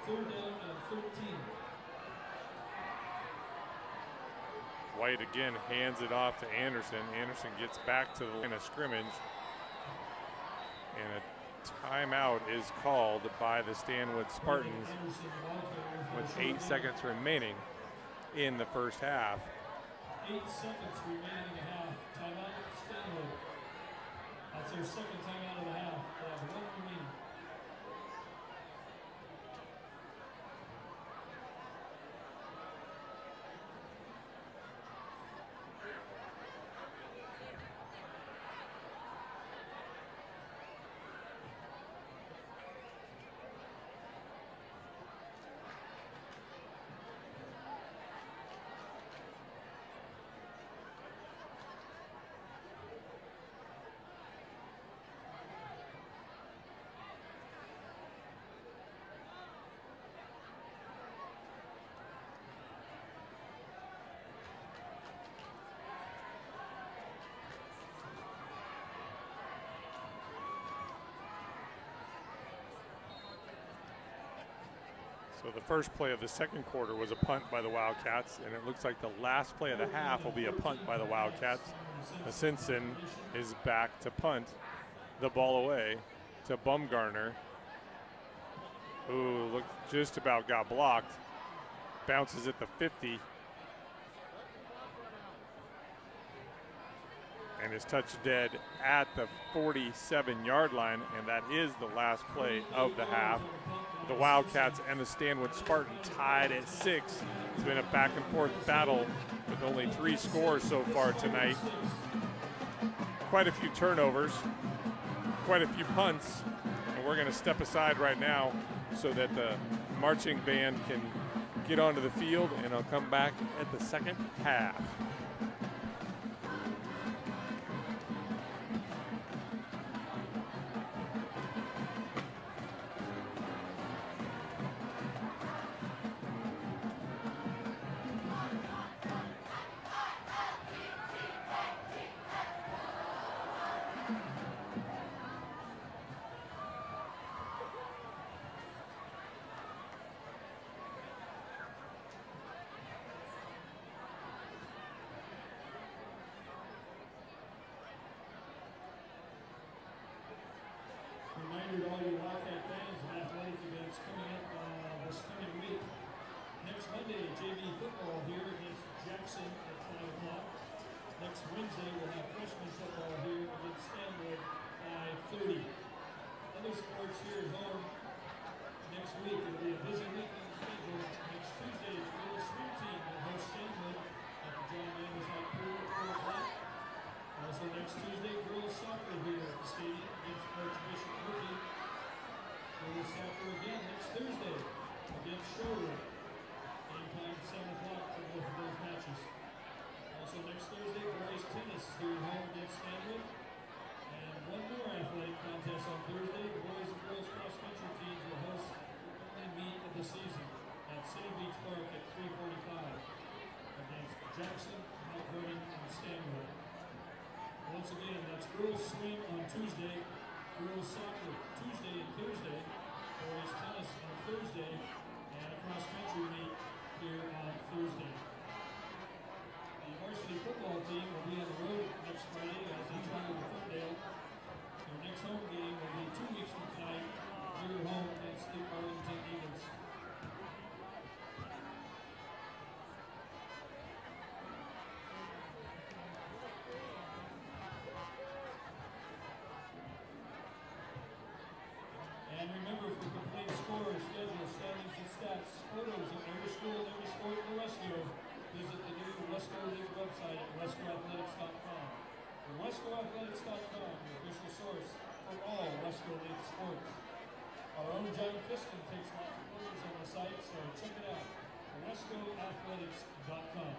3rd down and 13.
White again hands it off to Anderson. Anderson gets back to the line of scrimmage. And a timeout is called by the Stanwood Spartans with 8 seconds remaining in the 1st half.
8 seconds remaining in the half. Timeout, Stanwood. That's their 2nd timeout of the half. They have 1 remaining.
So the first play of the 2nd quarter was a punt by the Wildcats, and it looks like the last play of the half will be a punt by the Wildcats. Simpson is back to punt the ball away to Bumgarner, who looked just about got blocked. Bounces at the 50. And is touched dead at the 47-yard line, and that is the last play of the half. The Wildcats and the Stanwood Spartan tied at 6. It's been a back and forth battle with only 3 scores so far tonight. Quite a few turnovers, quite a few punts, and we're going to step aside right now so that the marching band can get onto the field, and I'll come back at the 2nd half.
the season at City Beach Park at 3:45 against Jackson, Mount Vernon, and Stanwood. Once again, that's girls swim on Tuesday, girls soccer Tuesday and Thursday, boys tennis on Thursday, and a cross-country meet here on Thursday. The varsity football team will be on the road next Friday as they travel to Ferndale. Their next home game will be 2 weeks from tonight, here at home against the Arlington Eagles. And remember, for complete scores, schedule, standings, and stats, photos of every school and every sport in the Wesco, visit the new Wesco League website at WescoAthletics.com. The WescoAthletics.com, your official source for all Wesco League sports. Our own John Fiskin takes lots of photos on the site, so check it out. WescoAthletics.com.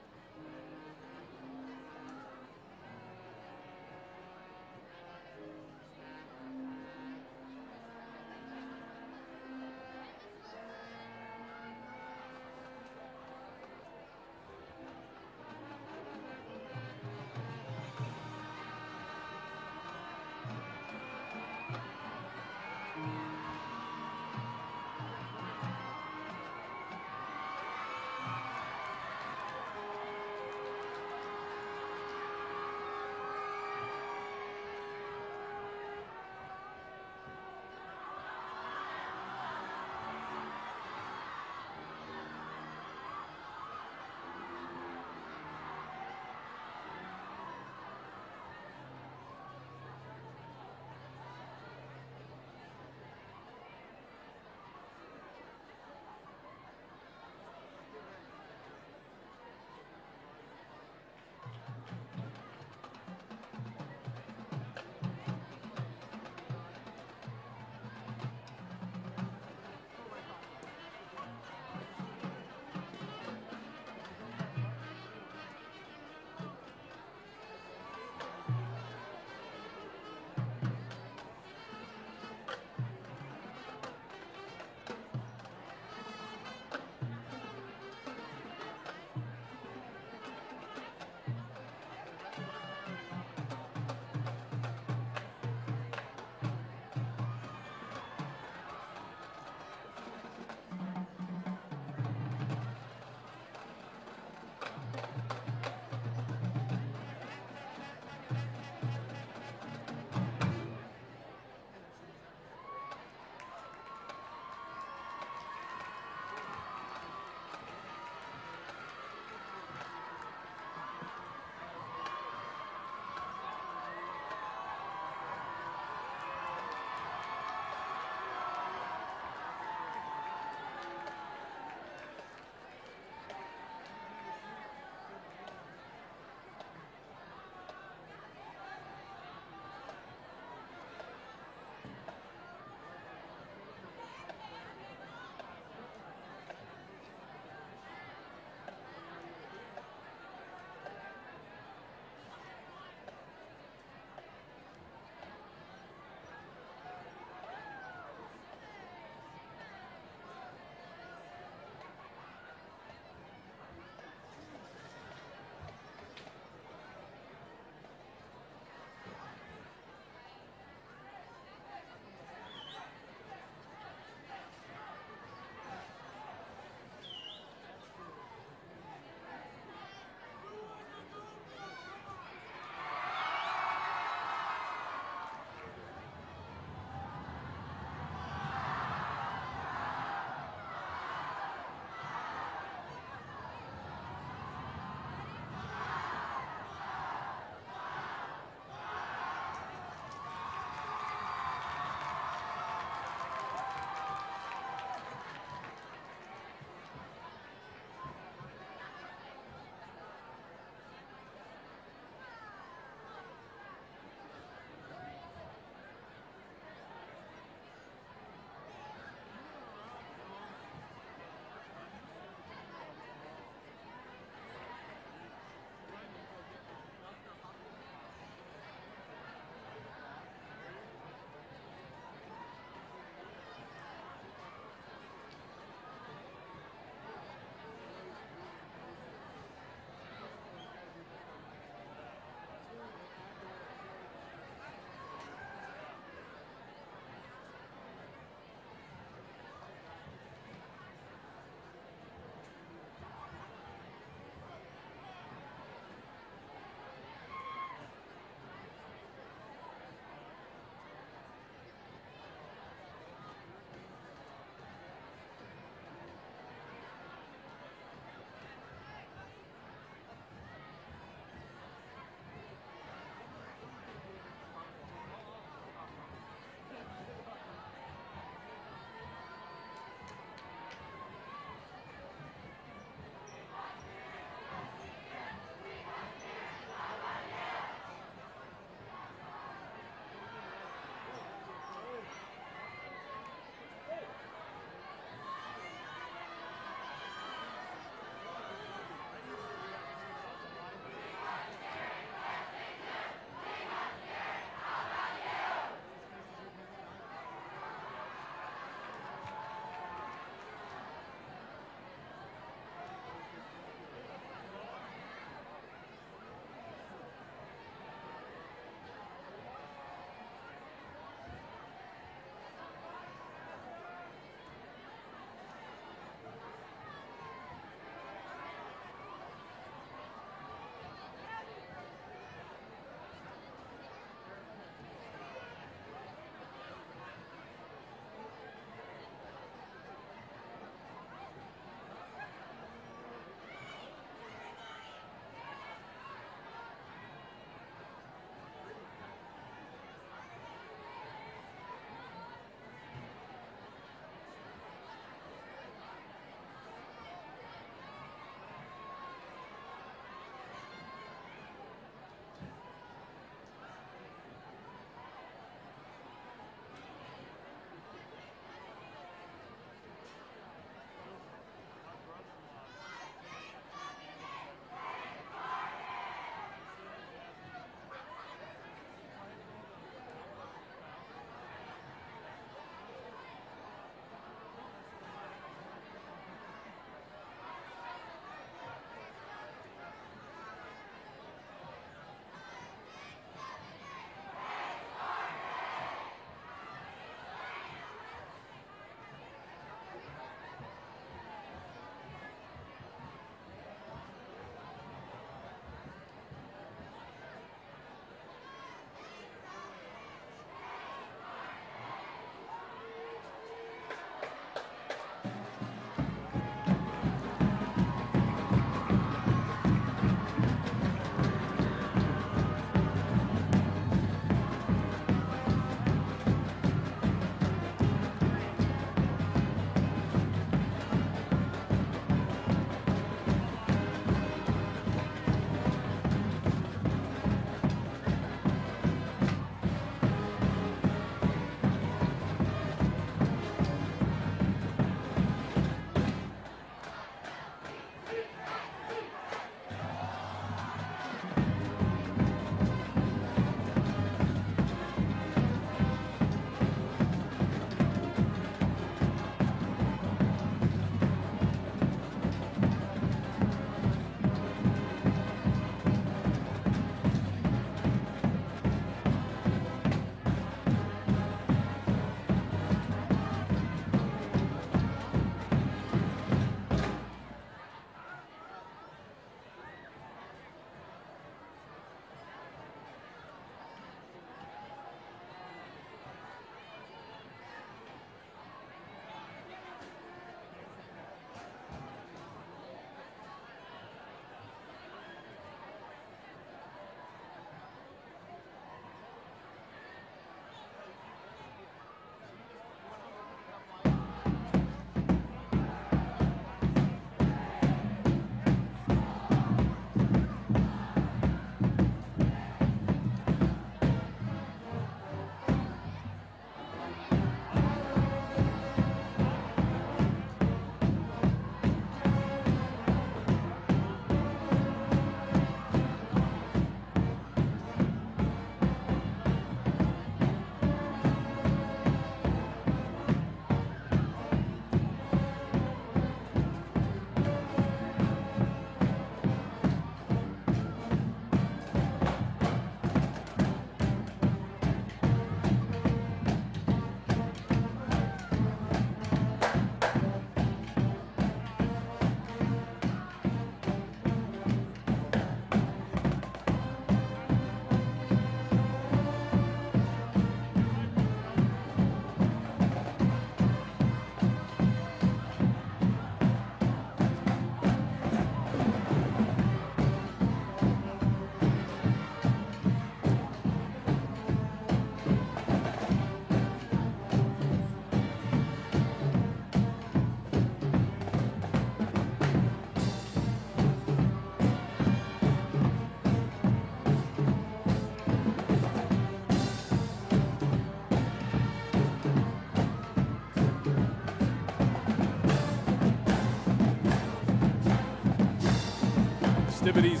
festivities.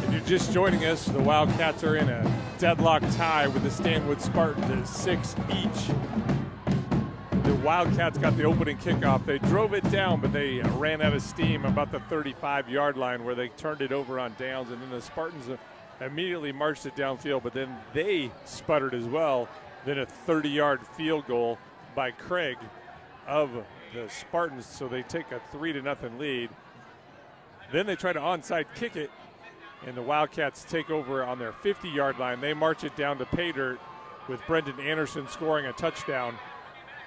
If you're just joining us, the Wildcats are in a deadlock tie with the Stanwood Spartans at 6 each. The Wildcats got the opening kickoff. They drove it down, but they ran out of steam about the 35-yard line where they turned it over on downs, and then the Spartans immediately marched it downfield, but then they sputtered as well. Then a 30-yard field goal by Craig of the Spartans, so they take a 3-0 lead. Then they try to onside kick it, and the Wildcats take over on their 50-yard line. They march it down to pay dirt with Brendan Anderson scoring a touchdown.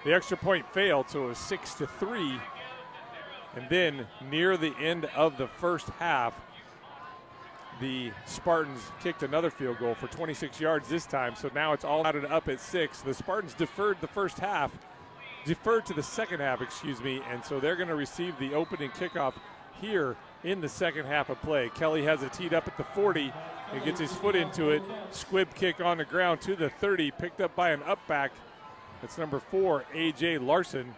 The extra point failed, so it was 6-3. And then near the end of the first half, the Spartans kicked another field goal for 26 yards this time, so now it's all added up at 6. The Spartans deferred to the second half, and so they're going to receive the opening kickoff here in the second half of play. Kelly has it teed up at the 40 and gets his foot into it. Squib kick on the ground to the 30, picked up by an up back. That's number 4, A.J. Larson.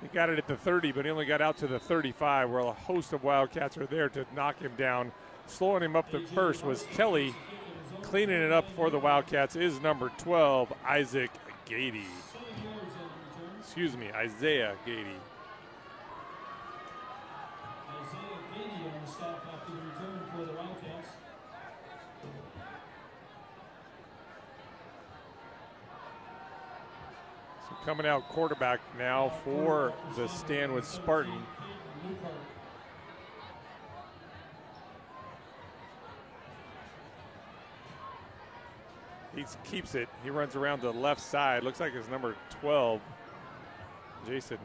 He got it at the 30, but he only got out to the 35, where a host of Wildcats are there to knock him down. Slowing him up the first was Kelly. Cleaning it up for the Wildcats is number 12, Isaiah Gady. Isaiah Gady.
Isaiah Gady on the stop after the return for the Wildcats.
So coming out quarterback now for the Stanwood Spartan. He keeps it. He runs around the left side. Looks like it's number 12, Jason.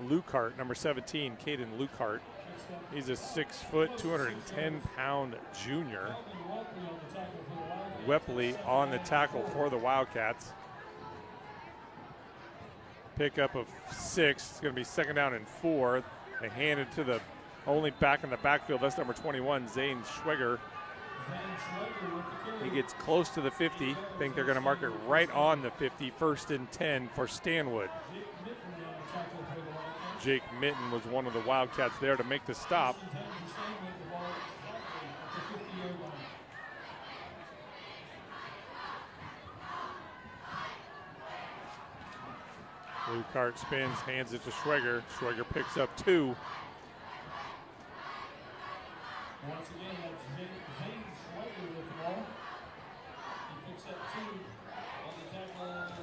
Lukehart, number 17, Caden Lukehart. He's a 6-foot, 210-pound junior. Wepley on the tackle for the Wildcats. Pickup of 6. It's going to be second down and 4. They hand it to the only back in the backfield. That's number 21, Zane Schweger. He gets close to the 50. Think they're going to mark it right on the 50. 1st and 10 for Stanwood. Jake Mitten was one of the Wildcats there to make the stop. Lukehart spins, hands it to Schweger. Schweger picks up 2.
Once again, that's Zane Schweger with the ball. He picks up 2 on the tackle,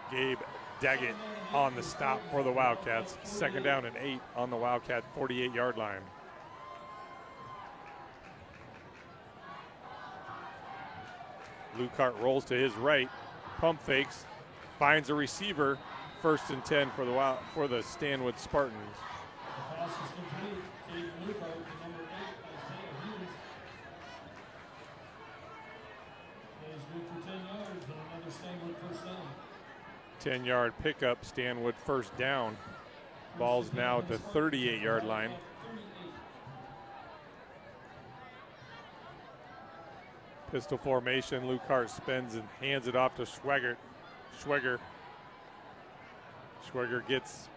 28,
Gabe Daggett on the stop for the Wildcats. Second down and 8 on the Wildcat 48-yard line. Lukehart rolls to his right, pump fakes, finds a receiver. 1st and 10 for the Stanwood Spartans.
The pass is complete. Caden Lukehart to number 8, Isaiah Hughes. Plays good for 10 yards and another Stanwood first down.
10-yard pickup, Stanwood first down. Ball's now at the 38-yard line. Pistol formation, Lukehart spins and hands it off to Schweger. Schweger gets,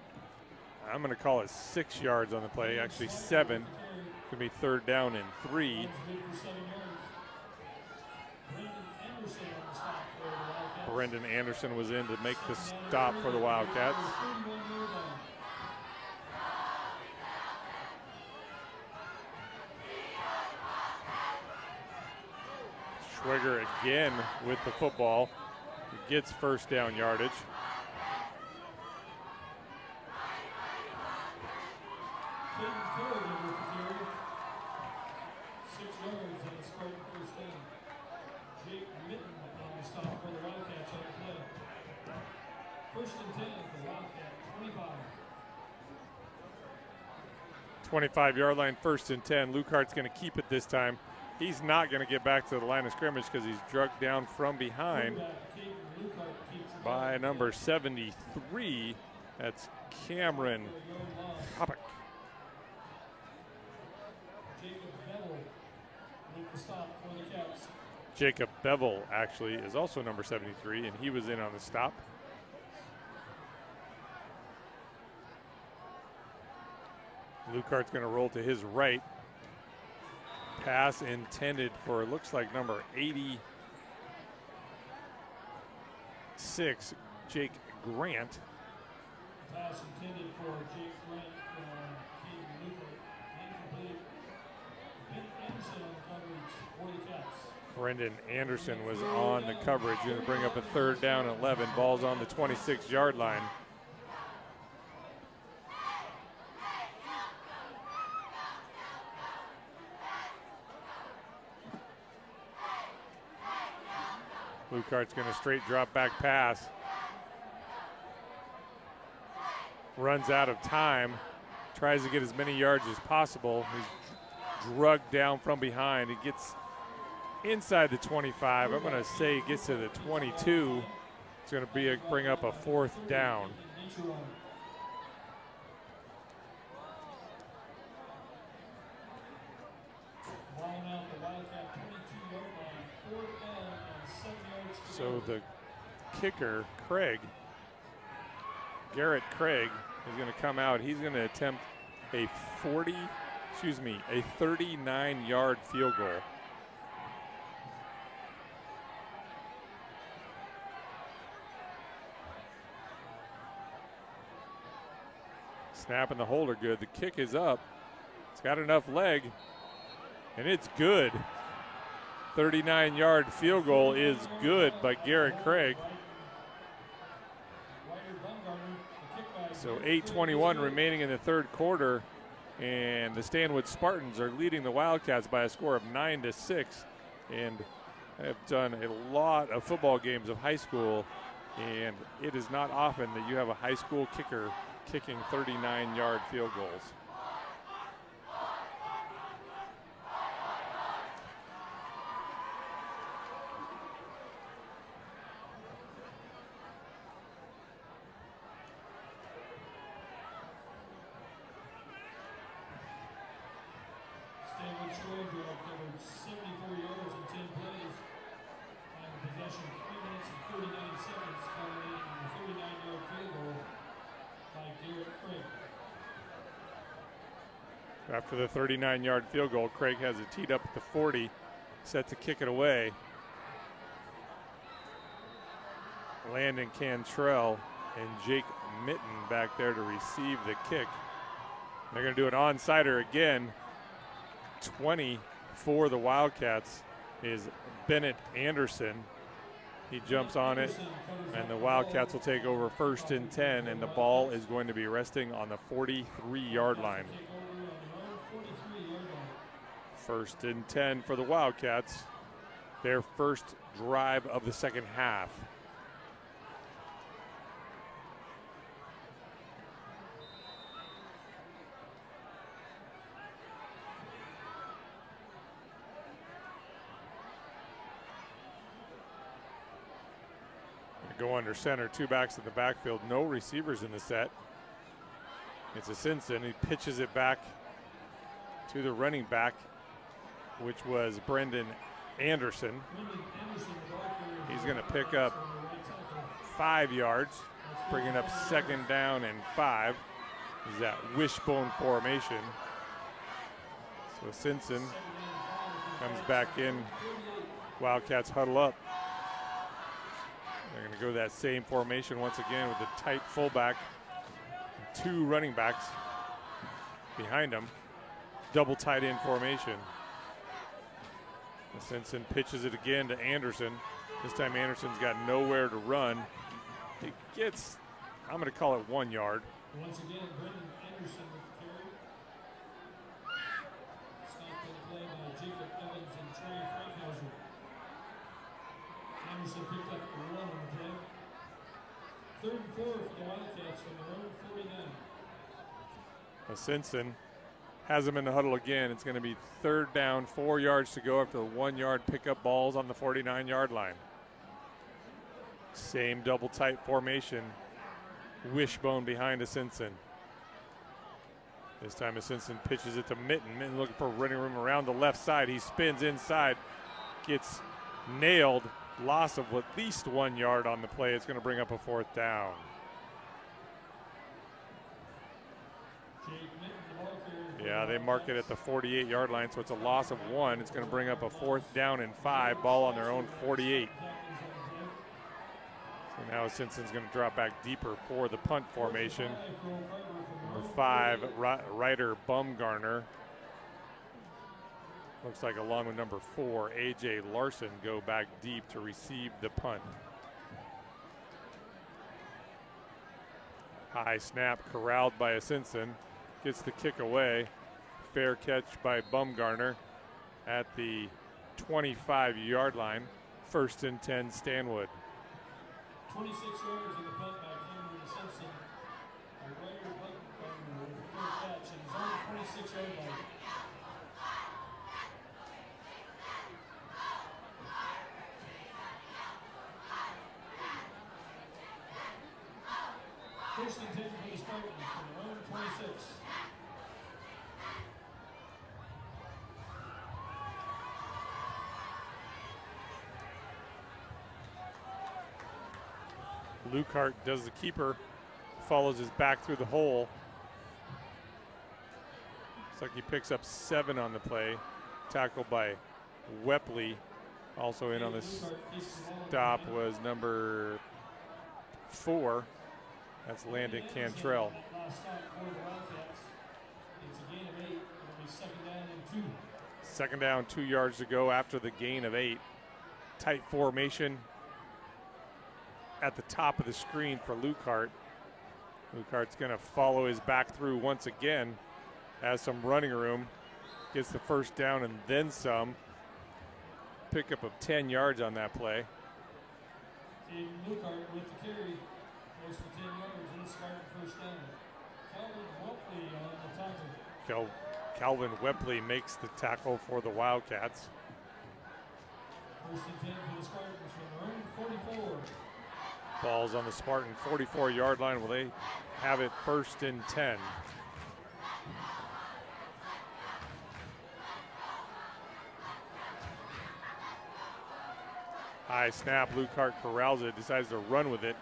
I'm going to call it 6 yards on the play, actually 7. Could be 3rd down and 3. Brendan Anderson was in to make the stop for the Wildcats. Schweger again with the football. He gets first down yardage.
Jake Mitten on the stop for the Wildcats on the play. 1st and 10 for Wildcat 25.
25-yard line, 1st and 10. Lukehart's going to keep it this time. He's not going to get back to the line of scrimmage because he's drugged down from behind by number 73. That's Cameron Hoppick. Jacob Bevel actually is also number 73, and he was in on the stop. Lucart's going to roll to his right. Pass intended for, it looks like, number 86, Jake Grant.
Pass intended for Jake Grant from Caden Lukart. Incomplete. Ben Anderson on the coverage for the Cats.
Brendan Anderson was on the coverage. Going to bring up a 3rd down and 11. Ball's on the 26-yard line. Lucart's going to straight drop back pass. Runs out of time. Tries to get as many yards as possible. He's drugged down from behind. He gets inside the 25. I'm going to say he gets to the 22. It's going to bring up a 4th down. So the kicker, Garrett Craig, is going to come out. He's going to attempt a 39-yard field goal. Snap and the hold are good. The kick is up. It's got enough leg, and it's good. 39-yard field goal is good by Garrett Craig. So 8:21 remaining in the 3rd quarter, and the Stanwood Spartans are leading the Wildcats by a score of 9-6. And I've done a lot of football games of high school, and it is not often that you have a high school kicker kicking 39-yard field goals. After the 39-yard field goal, Craig has it teed up at the 40, set to kick it away. Landon Cantrell and Jake Mitten back there to receive the kick. They're going to do an onside again. 20 for the Wildcats is Bennett Anderson. He jumps on it, and the Wildcats will take over 1st and 10, and the ball is going to be resting on the 43-yard line. 1st and 10 for the Wildcats, their first drive of the 2nd half. Go under center, 2 backs in the backfield, no receivers in the set. It's a Simpson. He pitches it back to the running back, which was Brendan Anderson. He's going to pick up 5 yards, bringing up 2nd down and 5. Is that wishbone formation. So Simpson comes back in. Wildcats huddle up. They're going to go that same formation once again with the tight fullback, 2 running backs behind him. Double tight end formation. Simpson pitches it again to Anderson. This time Anderson's got nowhere to run. He gets, I'm going to call it 1 yard.
Once again, Brendan Anderson with the carry. Stopped in the play by Jacob Evans and Trey Frankhauser. Anderson picked up 1 on the play. 3rd and 4 for the Wildcats from their own 49.
Simpson has him in the huddle again. It's going to be 3rd down, 4 yards to go after the 1-yard pickup balls on the 49-yard line. Same double tight formation. Wishbone behind a Simpson. This time Simpson pitches it to Mitten. Mitten looking for running room around the left side. He spins inside, gets nailed. Loss of at least 1 yard on the play. It's going to bring up a 4th down.
Jake Mitten, the ball carrier
Yeah, they mark it at the 48-yard line, so it's a loss of 1. It's going to bring up a 4th down and 5, ball on their own 48. So now Simpson's going to drop back deeper for the punt formation. Number 5, Ryder Bumgarner. Looks like along with number 4, A.J. Larson, go back deep to receive the punt. High snap corralled by Asinson. Gets the kick away. Fair catch by Bumgarner at the 25-yard line. 1st and 10, Stanwood.
26 yards in the punt by Cameron Simpson. A Ryder Bumgarner with a fair catch and he's on the 26-yard line. First and 10 for the Spartans from their own 26.
Lukehart does the keeper, follows his back through the hole. Looks like he picks up 7 on the play. Tackled by Wepley. Also in on this stop was number 4. That's Landon Cantrell.
Last stop for the Wildcats. It's a gain of 8. It'll be 2nd down and 2.
2nd down, 2 yards to go after the gain of 8. Tight formation at the top of the screen for Lukehart. Lukehart's going to follow his back through once again. Has some running room. Gets the 1st down and then some. Pickup of 10 yards on that play.
Caden Lukehart with the carry. Close to 10 yards and Spartan 1st down. Calvin Wepley on the tackle.
Calvin Wepley makes the tackle for the Wildcats.
1st and 10 for the Spartans from their own 44.
Ball's on the Spartan 44-yard line. Will they have it 1st and 10? High snap. Lukehart corrals it, decides to run with it.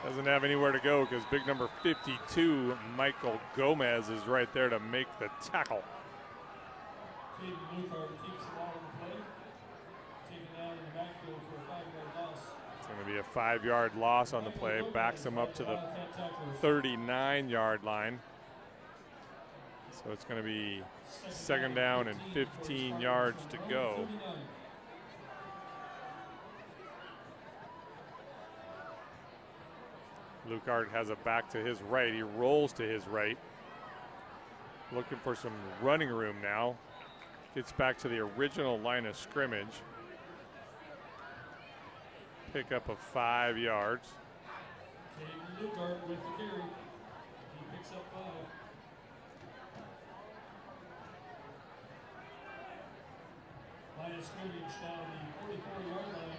Doesn't have anywhere to go because big number 52, Michael Gomez, is right there to make the tackle.
Caden Lukehart keeps the ball in play. Taken down in the backfield for a 5-yard loss.
It's going to be a 5-yard loss on the play. Backs him up to the 39-yard line. So it's going to be 2nd down and 15 yards to go. Lukehart has a back to his right. He rolls to his right. Looking for some running room now. Gets back to the original line of scrimmage. Pickup of 5 yards.
Caden Lukehart with the carry. He picks up 5. Line of scrimmage down the 44-yard line.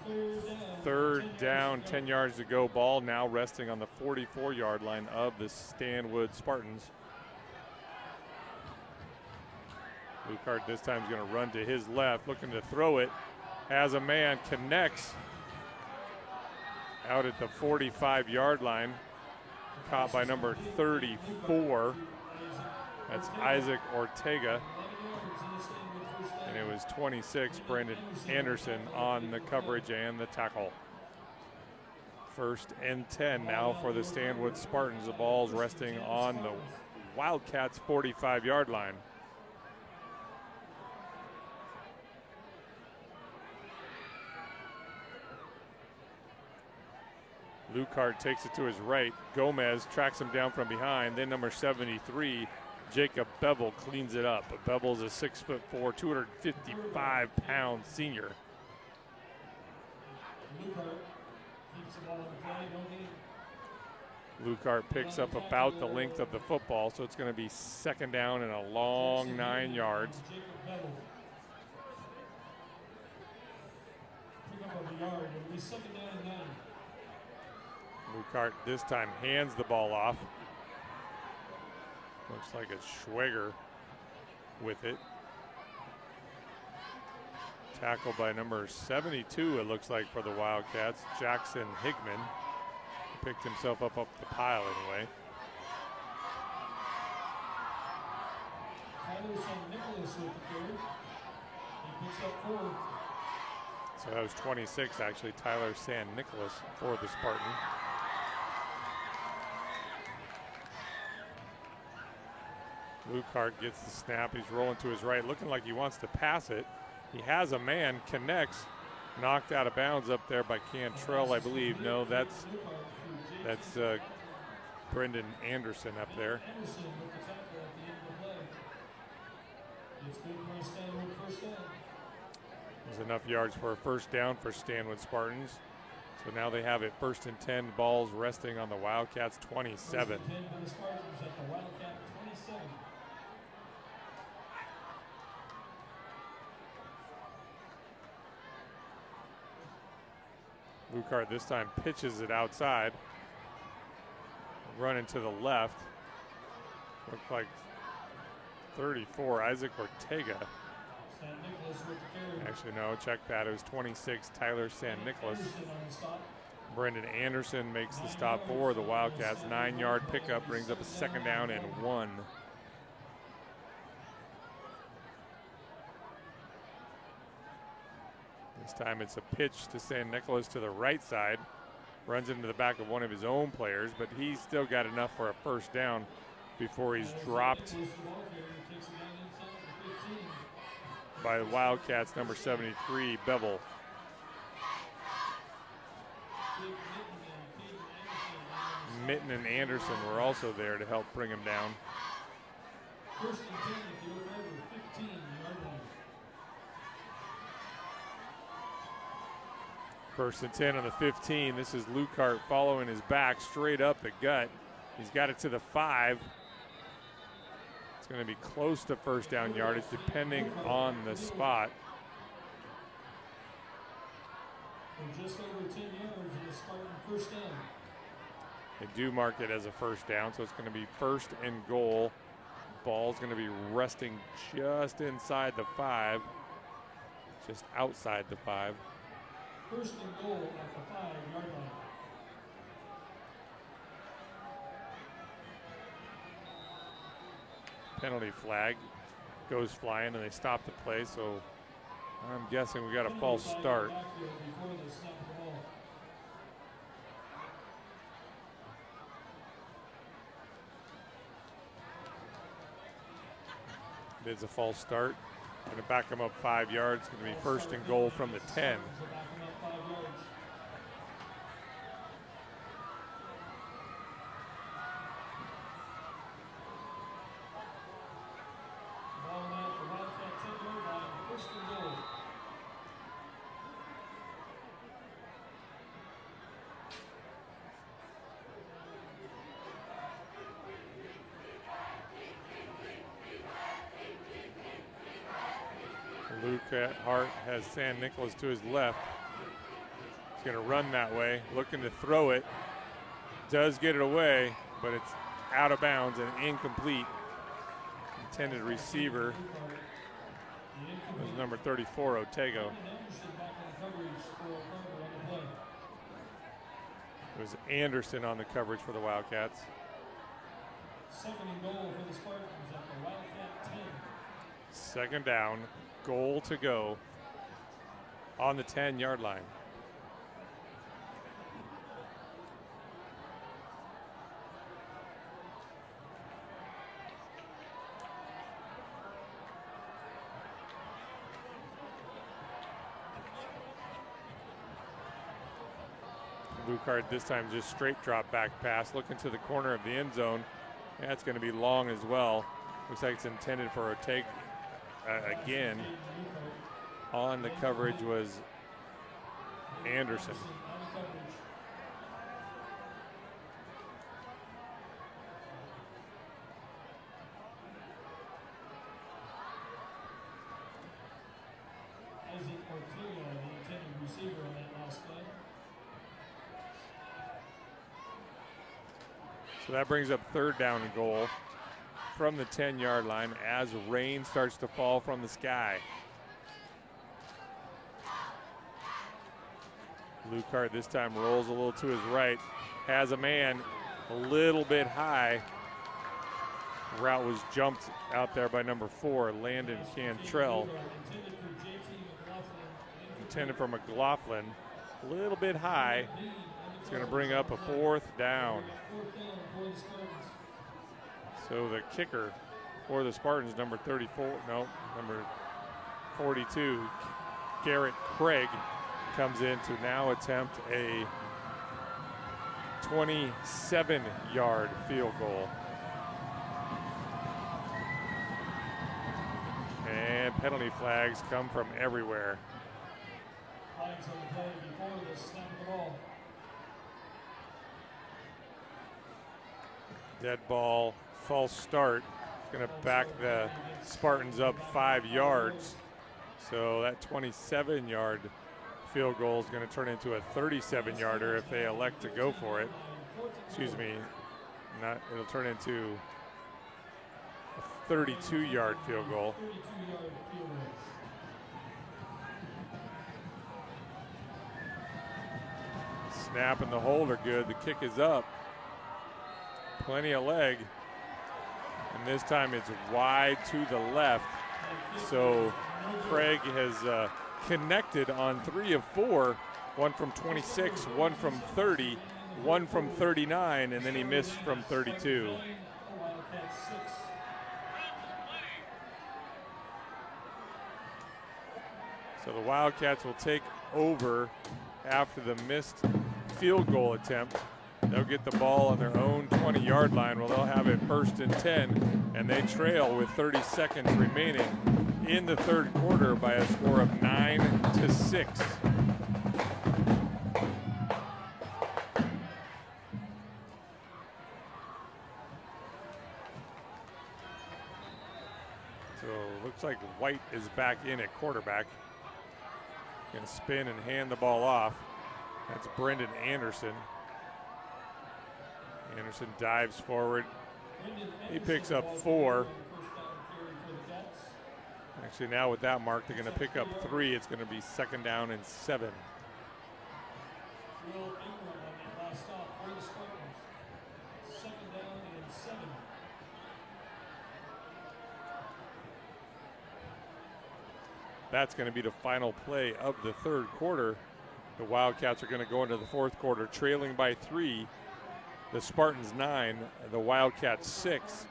It'll be
3rd down, 10 yards to go. Ball now resting on the 44-yard line of the Stanwood Spartans. Lukehart this time is going to run to his left, looking to throw it. Has a man, connects out at the 45-yard line. Caught by number 34. That's Isaac Ortega. And it was 26, Brandon Anderson, on the coverage and the tackle. 1st and 10 now for the Stanwood Spartans. The ball's resting on the Wildcats' 45-yard line. Lukehart takes it to his right. Gomez tracks him down from behind. Then number 73, Jacob Bevel, cleans it up. But Bevel's a 6'4", 255-pound senior. Lukehart picks up about the length of the football, so it's going to be 2nd down and a long 9 yards. Lukehart this time hands the ball off. Looks like it's Schwager with it. Tackled by number 72, it looks like, for the Wildcats, Jackson Hickman. Picked himself up the pile anyway.
St. Nicholas with the carry. He picks up 4.
So that was 26, actually, Tyler San Nicholas for the Spartan. Lukehart gets the snap. He's rolling to his right, looking like he wants to pass it. He has a man, connects, knocked out of bounds up there by Cantrell, I believe. No, that's Brendan Anderson up there. There's enough yards for a first down for Stanwood Spartans. So now they have it 1st and 10, balls resting on the Wildcats 27. Lukehart this time pitches it outside. Running to the left. Looks like 34, Isaac Ortega. Actually, no, check that. It was 26, Tyler San Nicholas. Brendan Anderson makes the stop for the Wildcats. 9-yard pickup brings up a 2nd down and 1. This time it's a pitch to San Nicholas to the right side. Runs into the back of one of his own players, but he's still got enough for a first down before he's dropped by the Wildcats, number 73, Bevel. Mitten and Anderson were also there to help bring him down.
1st and 10 at the over 15-yard line.
1st and 10 on the 15. This is Lukehart following his back straight up the gut. He's got it to the 5. It's going to be close to first down yardage depending on the spot.
Just over 10 yards in the Spartan first down.
They do mark it as a first down, so it's going to be 1st and goal. Ball's going to be resting just inside the 5, just outside the 5.
1st and goal at the 5-yard line.
Penalty flag goes flying, and they stop the play, so I'm guessing we got a false start. It's a false start. Going to back them up 5 yards. Going to be 1st and goal from the 10. Lukehart has San Nicholas to his left. He's going to run that way, looking to throw it. Does get it away, but it's out of bounds and incomplete. Intended receiver was number 34, Otego. It was Anderson on the coverage for the Wildcats.
2nd and goal for the Spartans at the Wildcat 10.
2nd down. Goal to go on the 10-yard line. Lukehart this time just straight drop back pass, looking to the corner of the end zone. That's going to be long as well. Looks like it's intended for a take. Again, on the coverage was Anderson.
Isaac Ortega, the intended receiver on that last play.
So that brings up 3rd down and goal from the 10-yard line as rain starts to fall from the sky. Lukehart this time rolls a little to his right, has a man a little bit high. route was jumped out there by number 4, Landon Cantrell. Intended for McLaughlin. A little bit high. It's going to bring up a 4th down. So the kicker for the Spartans, number 42, Garrett Craig, comes in to now attempt a 27-yard field goal. And penalty flags come from everywhere.
Flags on the play before the snap of the ball.
Dead ball, false start. Going to back the Spartans up 5 yards. So that 27-yard field goal is going to turn into a 37-yarder if they elect to go for it. Excuse me, it'll turn into a 32-yard field goal. Snap and the hold are good. The kick is up. Plenty of leg. And this time it's wide to the left. So Craig has connected on 3 of 4. One from 26, one from 30, one from 39, and then he missed from 32. So the Wildcats will take over after the missed field goal attempt. They'll get the ball on their own 20-yard line. Well, they'll have it 1st and 10, and they trail with 30 seconds remaining in the third quarter by a score of 9-6. So looks like White is back in at quarterback. Going to spin and hand the ball off. That's Brendan Anderson. Anderson dives forward. He picks up 4. Actually, now with that mark, they're going to pick up 3. It's going to be 2nd down and 7. That's going to be the final play of the third quarter. The Wildcats are going to go into the fourth quarter trailing by 3. The Spartans 9, the Wildcats 6.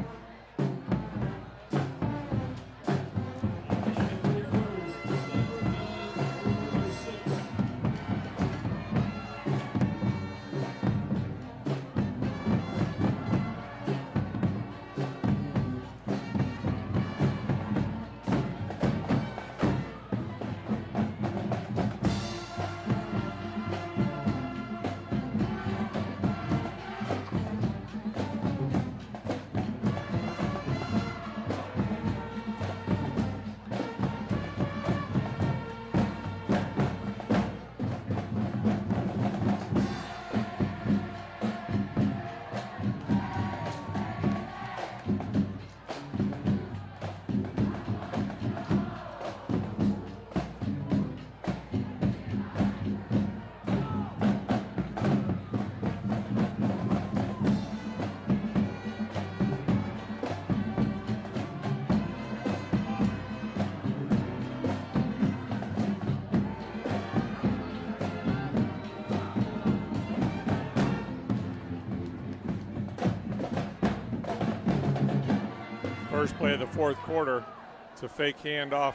First play of the fourth quarter. It's a fake handoff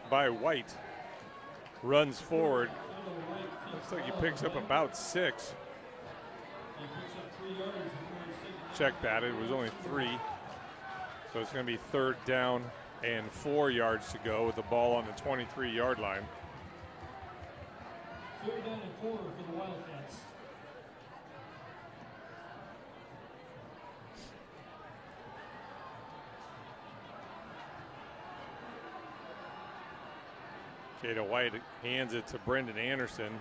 by White. Runs forward. Looks like he picks up about 6. Check that. It was only 3. So it's going to be 3rd down and 4 yards to go with the ball on the 23-yard line.
3rd down and 4 for the Wildcats.
Jada White hands it to Brendan Anderson.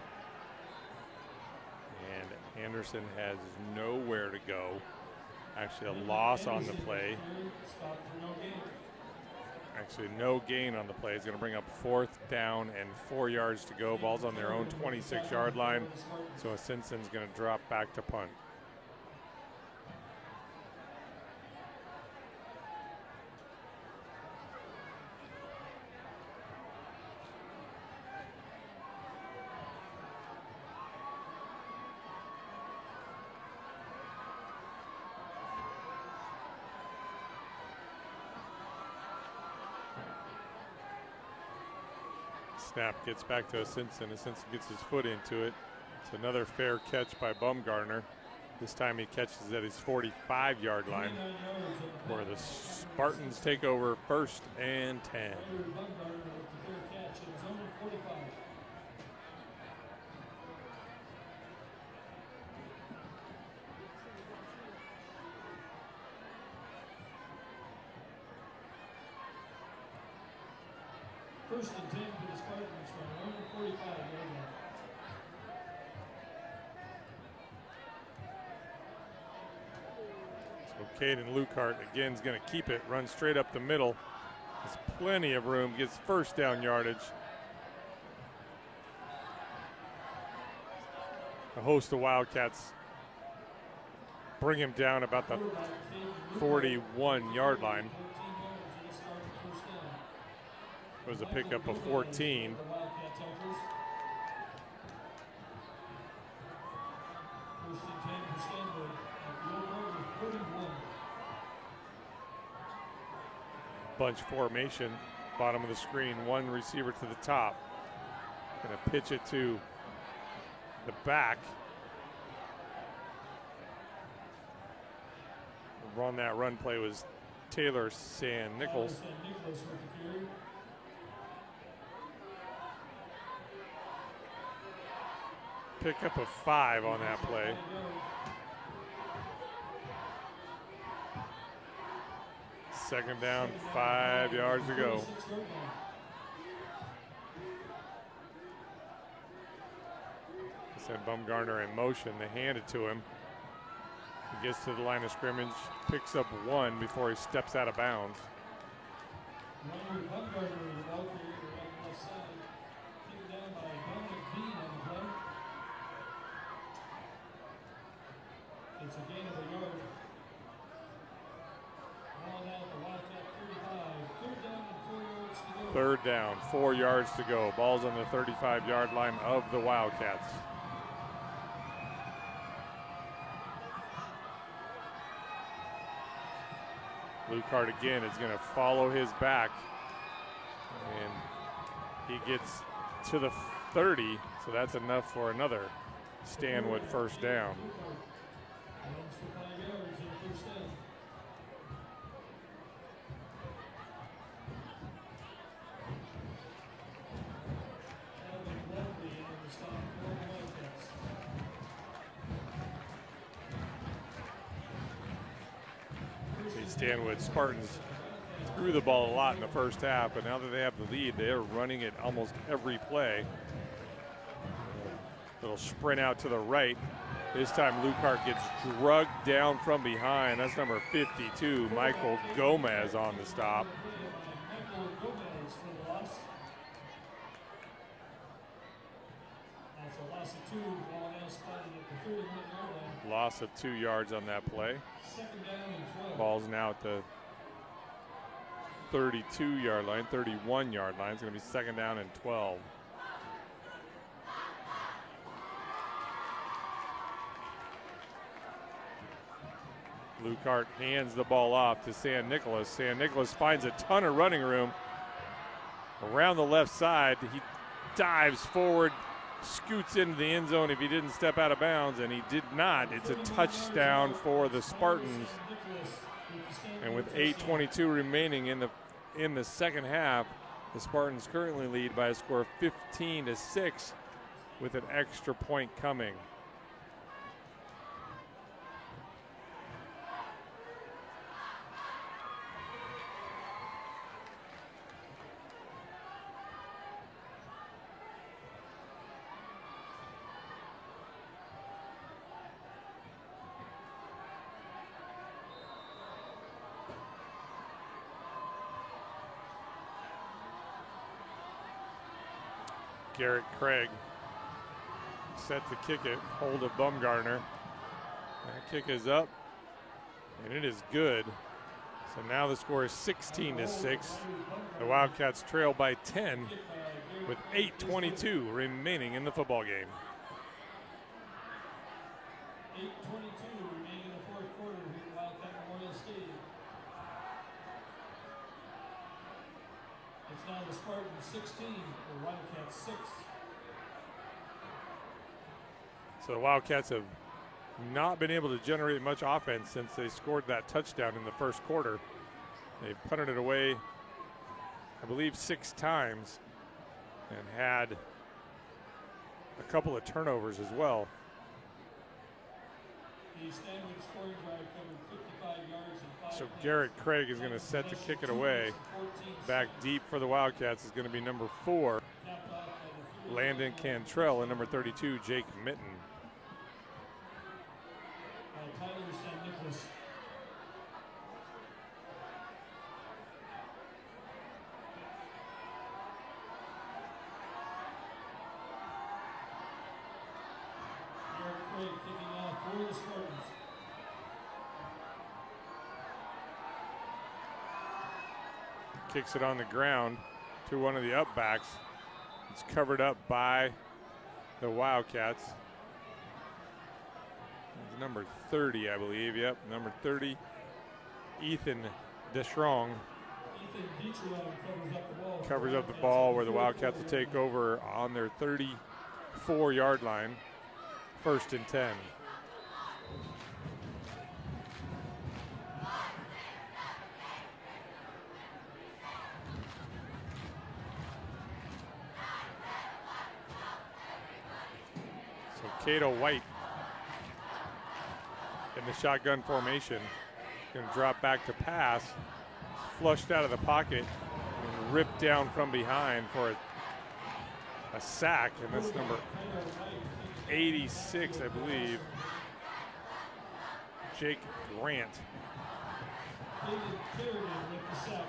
And Anderson has nowhere to go. Actually, a loss on the play. Actually, no gain on the play. It's going to bring up 4th down and 4 yards to go. Ball's on their own 26-yard line. So Simpson's going to drop back to punt. Snap gets back to Simpson. Simpson gets his foot into it. It's another fair catch by Bumgarner. This time he catches at his 45-yard line, where the Spartans take over 1st and 10.
First and 10 for the Spartans from 145 yard line.
So Caden Lukehart again is going to keep it, run straight up the middle. There's plenty of room, gets first down yardage. A host of Wildcats bring him down about the 41-yard line. It was a pickup of 14. Bunch formation, bottom of the screen, one receiver to the top. Gonna pitch it to the back. On that run play was Taylor San Nichols. Pickup of 5 on that play. Second down, 5 yards to go. Send Bumgarner in motion. They hand it to him. He gets to the line of scrimmage, picks up 1 before he steps out of bounds.
It's a gain of a yard. Ball out the Wildcat 35. Third down and 4 yards to go.
Third down, 4 yards to go. Ball's on the 35-yard line of the Wildcats. Lukehart again is going to follow his back. And he gets to the 30, so that's enough for another Stanwood first down. Stanwood Spartans threw the ball a lot in the first half, but now that they have the lead, they are running it almost every play. Little sprint out to the right. This time Lukehart gets drugged down from behind. That's number 52, Michael Gomez on the stop.
That's a loss of 2. Ball now spotted at the 31-yard line.
Loss of 2 yards on that play.
Second down and 12.
Ball's now at the 32-yard line, 31-yard line. It's going to be second down and 12. Lukehart hands the ball off to San Nicholas. San Nicholas finds a ton of running room around the left side. He dives forward, scoots into the end zone if he didn't step out of bounds, and he did not. It's a touchdown for the Spartans. And with 8:22 remaining in the second half, the Spartans currently lead by a score of 15-6 with an extra point coming. Garrett Craig set to kick it, hold of Bumgarner. That kick is up, and it is good. So now the score is 16-6. The Wildcats trail by 10 with 8:22 remaining in the football game.
8:22 remaining in the fourth quarter here at Wildcat Memorial Stadium. It's now the Spartans 16, the Wildcats 6.
So the Wildcats have not been able to generate much offense since they scored that touchdown in the first quarter. They've punted it away, I believe, 6 times and had a couple of turnovers as well.
The Stanwood scoring drive covered 55 yards and 5
So
plays.
Garrett Craig is going to set to kick it away. Back deep for the Wildcats is going to be number 4,
Capped off by the
Landon Cantrell, and number 32, Jake Mitten.
Tyler San Nicholas. Garrett Craig kicking off for the Spartans.
Kicks it on the ground to one of the up backs. It's covered up by the Wildcats. It's number 30, I believe. Yep, number 30, Ethan Deschrong.
Ethan Dietrich
Covers up the ball where the Wildcats will take over on their 34-yard line. 1st and 10. So Cato White in the shotgun formation. Going to drop back to pass. Flushed out of the pocket and ripped down from behind for a sack, and that's number 86, I believe, Jake Grant.
David Kerrigan with the sack.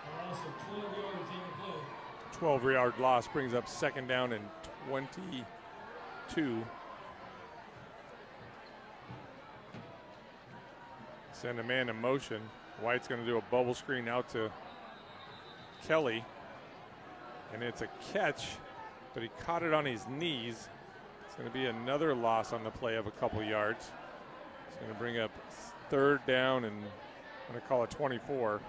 A loss of 12 yards in the play.
12-yard loss brings up 2nd down and 22. Send a man in motion. White's going to do a bubble screen out to Kelly. And it's a catch, but he caught it on his knees. It's going to be another loss on the play of a couple yards. It's going to bring up 3rd down, and I'm going to call it 24.
The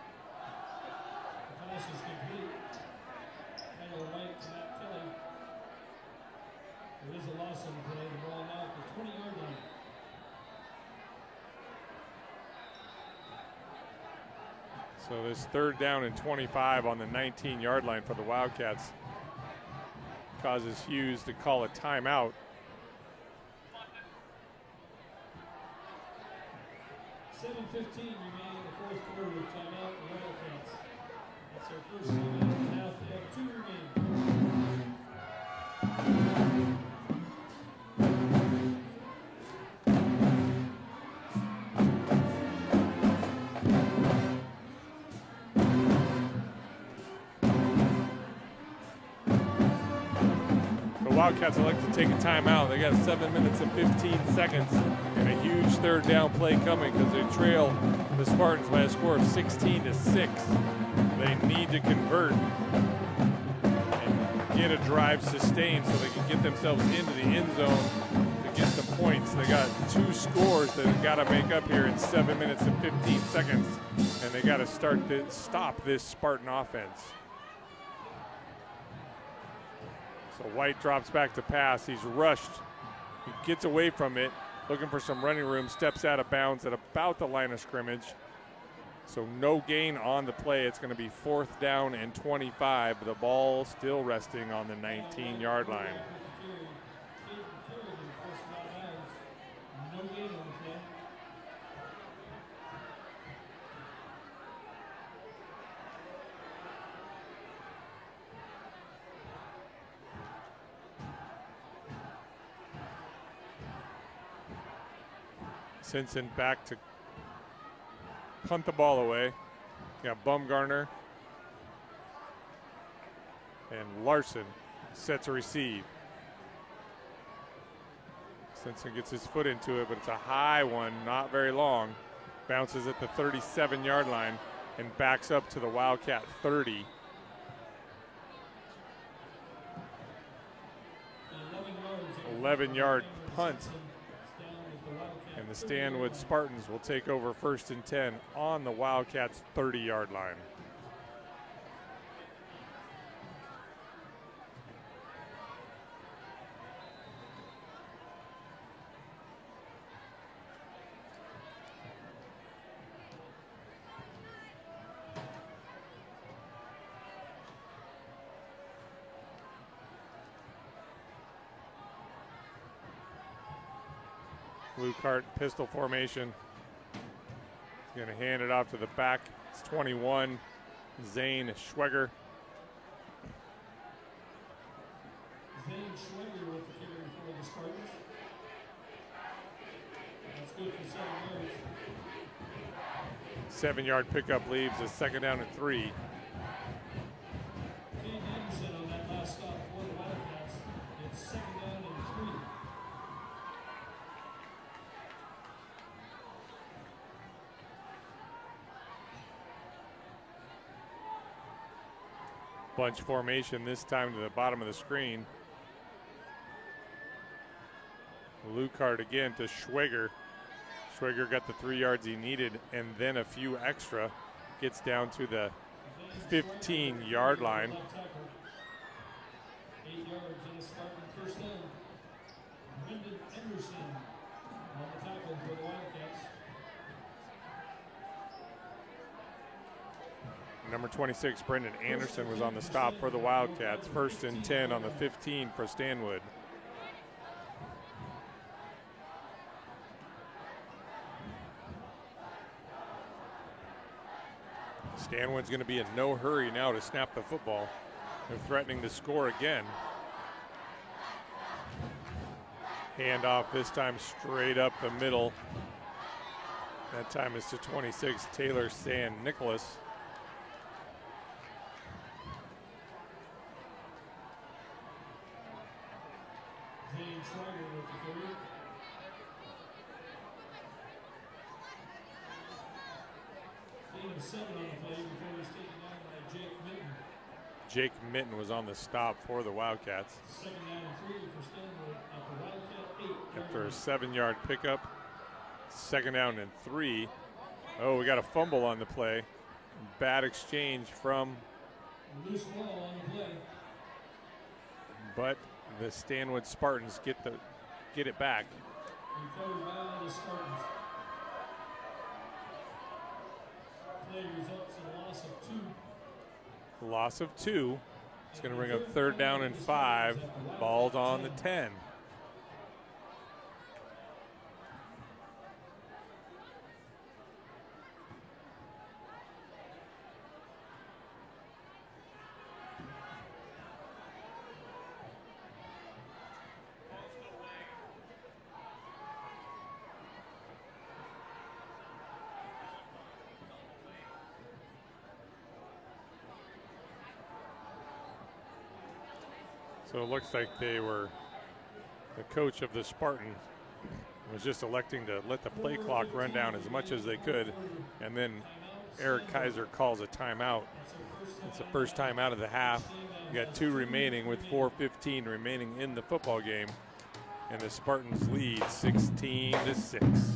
pass is complete. Tyler White to Matt Kelly. There is a loss on the play. The ball now at the 20-yard line.
So this 3rd down and 25 on the 19-yard line for the Wildcats causes Hughes to call a timeout.
$7:15 remaining in the 4th quarter. Timeout, the Wildcats. That's their first timeout. Now they have 2 remaining.
Wildcats would like to take a timeout. They got 7 minutes and 15 seconds and a huge 3rd down play coming because they trail the Spartans by a score of 16-6. They need to convert and get a drive sustained so they can get themselves into the end zone to get some points. They got 2 scores that they've got to make up here in 7 minutes and 15 seconds, and they got to stop this Spartan offense. So White drops back to pass. He's rushed. He gets away from it, looking for some running room, steps out of bounds at about the line of scrimmage. So no gain on the play. It's going to be 4th down and 25. The ball still resting on the 19-yard line.
No gain on the play.
Simpson back to punt the ball away. You got Bumgarner and Larson set to receive. Simpson gets his foot into it, but it's a high one, not very long. Bounces at the 37-yard line and backs up to the Wildcat 30.
The 11 yards.
11-yard punt.
Down with the Wildcats
And the Stanwood Spartans will take over 1st and 10 on the Wildcats' 30-yard line. Blue cart pistol formation. He's going to hand it off to the back. It's 21, Zane Schweger.
Zane Schweger with the kicker for the Spartans. That's good for 7 yards.
7-yard pickup leaves a 2nd down and 3.
Kane Anderson on that last stop for the Wildcats. It's 2nd down and 3.
Bunch formation this time to the bottom of the screen. Lucart again to Schweger. Schweger got the 3 yards he needed and then a few extra. Gets down to the 15-yard line.
8 yards and a Spartan first down. Brendan Anderson on the tackle for the Wildcats.
Number 26, Brendan Anderson, was on the stop for the Wildcats. 1st and 10 on the 15 for Stanwood. Stanwood's going to be in no hurry now to snap the football. They're threatening to score again. Handoff this time straight up the middle. That time is to 26, Taylor San Nicholas.
Zane Schweger with the carry. Gain of 7 on the play before he's taken down by Jake Minton.
Jake Minton was on the stop for the Wildcats.
2nd down and 3 for Stanwood at the Wildcat 8.
After a 7-yard pickup, 2nd down and 3. Oh, we got a fumble on the play. Bad exchange from,
Loose ball on the play.
but the Stanwood Spartans get it back.
Recovered by the Spartans. Play results in a loss of 2.
Loss of 2. It's going to bring up 3rd down and 5. Ball's on the 10. So it looks like the coach of the Spartans was just electing to let the play clock run down as much as they could, and then Eric Kaiser calls a timeout. It's the first time out of the half. You got 2 remaining with 4:15 remaining in the football game, and the Spartans lead 16-6.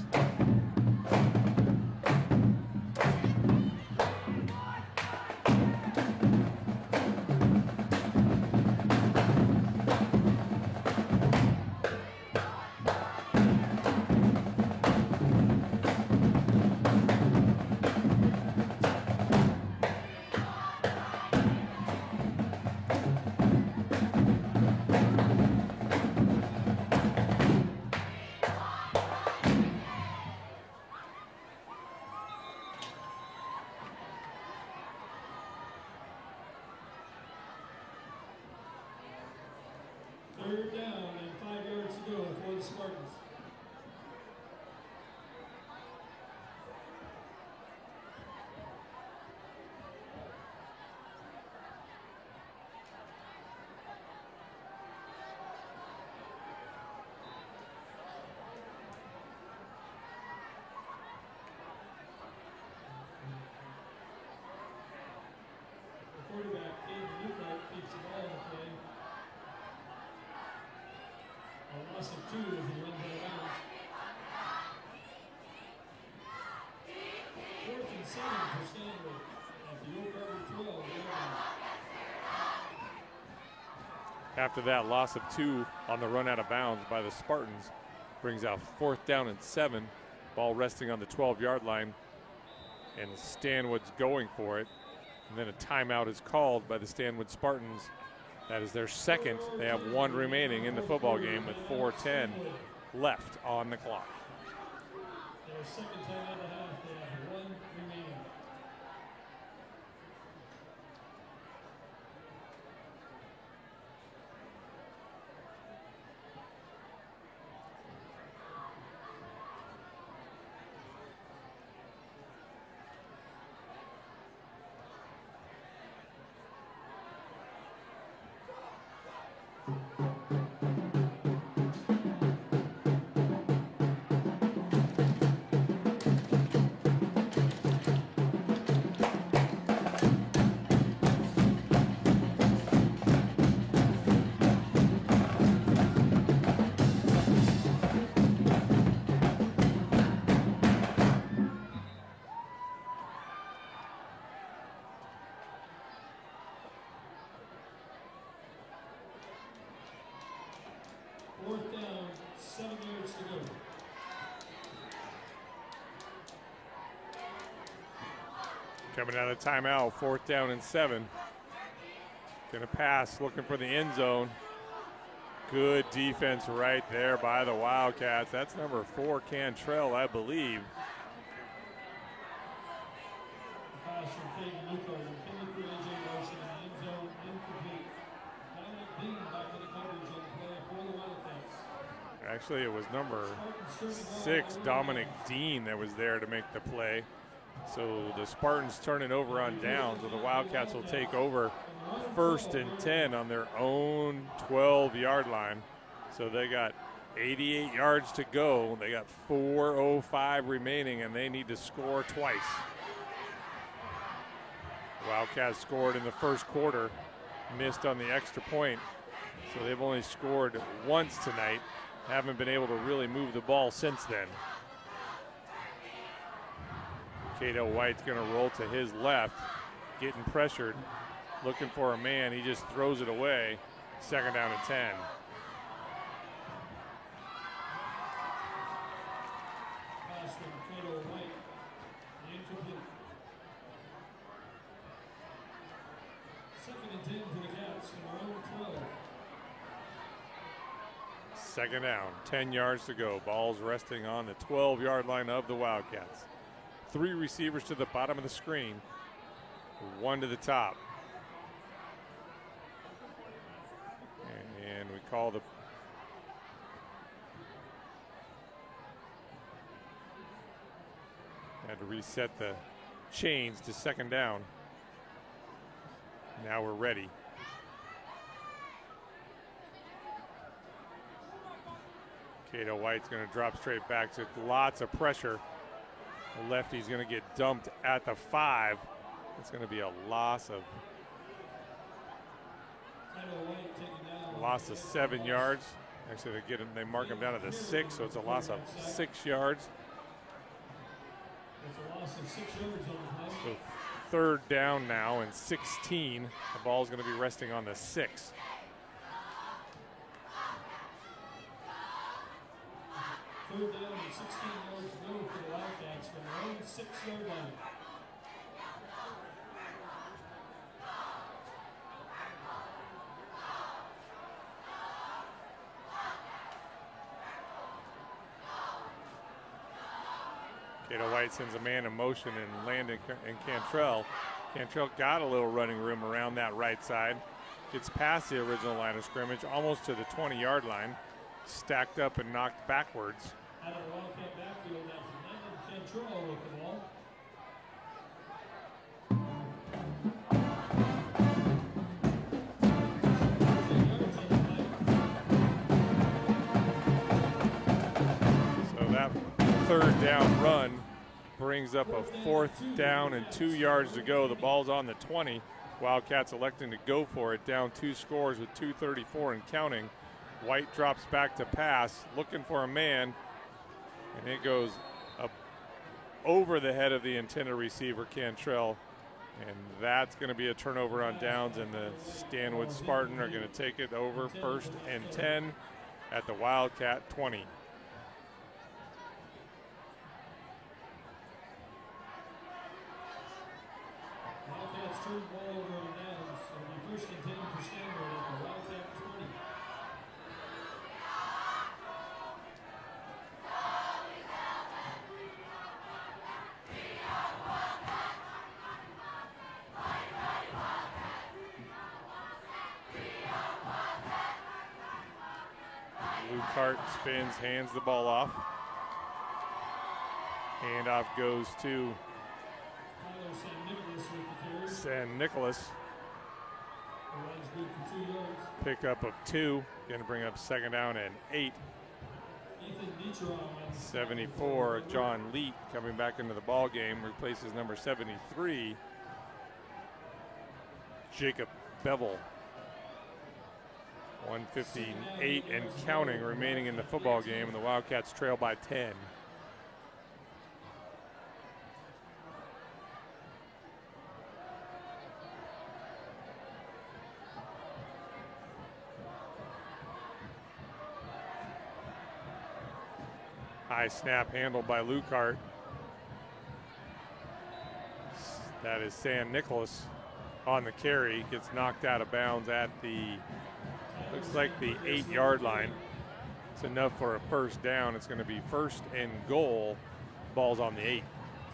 7 for Stanwood at the over 12 yard line.
After that loss of 2 on the run out of bounds by the Spartans brings out 4th down and 7. Ball resting on the 12-yard line, and Stanwood's going for it. And then a timeout is called by the Stanwood Spartans. That is their second. They have 1 remaining in the football game with 4:10 left on the clock.
Their second timeout of the half. They have 1 remaining. Fourth down, 7 yards to go.
Coming out of timeout, 4th down and 7. Gonna pass, looking for the end zone. Good defense right there by the Wildcats. That's number 4, Cantrell, I believe.
Pass from Caden Luco, intended for AJ Larson in the end zone, incomplete. Dominic Dean back to the coverage on the play for the Wildcats.
Actually, it was number 6, Dominic Dean, that was there to make the play. So the Spartans turn it over on downs, so the Wildcats will take over 1st and 10 on their own 12-yard line. So they got 88 yards to go. They got 4:05 remaining, and they need to score twice. Wildcats scored in the first quarter, missed on the extra point. So they've only scored once tonight. Haven't been able to really move the ball since then. Cato White's going to roll to his left, getting pressured, looking for a man. He just throws it away. 2nd down and 10.
Pass from Cato White, incomplete. 2nd and 10 for the Cats from their own 12.
2nd down, 10 yards to go. Ball's resting on the 12-yard line of the Wildcats. 3 receivers to the bottom of the screen, 1 to the top. And we call the had to reset the chains to 2nd down. Now we're ready. Cato White's going to drop straight back to lots of pressure. The lefty's going to get dumped at the 5. It's going to be a loss of 7 yards. Actually, they mark him down at the 6, so it's a loss of 6 yards.
It's a loss of 6 yards on the play.
So 3rd down now and 16. The ball's going to be resting on the 6.
Third down and 16 yards to go for the Wildcats from their own 6-yard line.
Cato White sends a man in motion and Landon and Cantrell. Cantrell got a little running room around that right side. Gets past the original line of scrimmage, almost to the 20-yard line. Stacked up and knocked backwards.
Out of the Wildcat backfield, that's Landon Cantrell with the ball.
So that 3rd down run brings up a 4th down and 2 yards to go. The ball's on the 20. Wildcats electing to go for it, down 2 scores with 2:34 and counting. White drops back to pass, looking for a man, and it goes over the head of the intended receiver, Cantrell. And that's going to be a turnover on downs, and the Stanwood Spartan are going to take it over 1st and 10 at the Wildcat 20.
Wildcats turn the ball over on downs. It'll be 1st and 10 for Stanwood at the Wildcat 20.
Lukart spins, hands the ball off. Handoff goes to San Nicolas. Pickup of 2, going to bring up 2nd down and 8. 74, John Leet coming back into the ball game, replaces number 73, Jacob Bevel. 1:58 and counting remaining in the football game, and the Wildcats trail by 10. High snap handled by Lukart. That is San Nicolas on the carry. Gets knocked out of bounds at the, looks like the 8-yard line. It's enough for a 1st down. It's going to be 1st and goal. Ball's on the 8.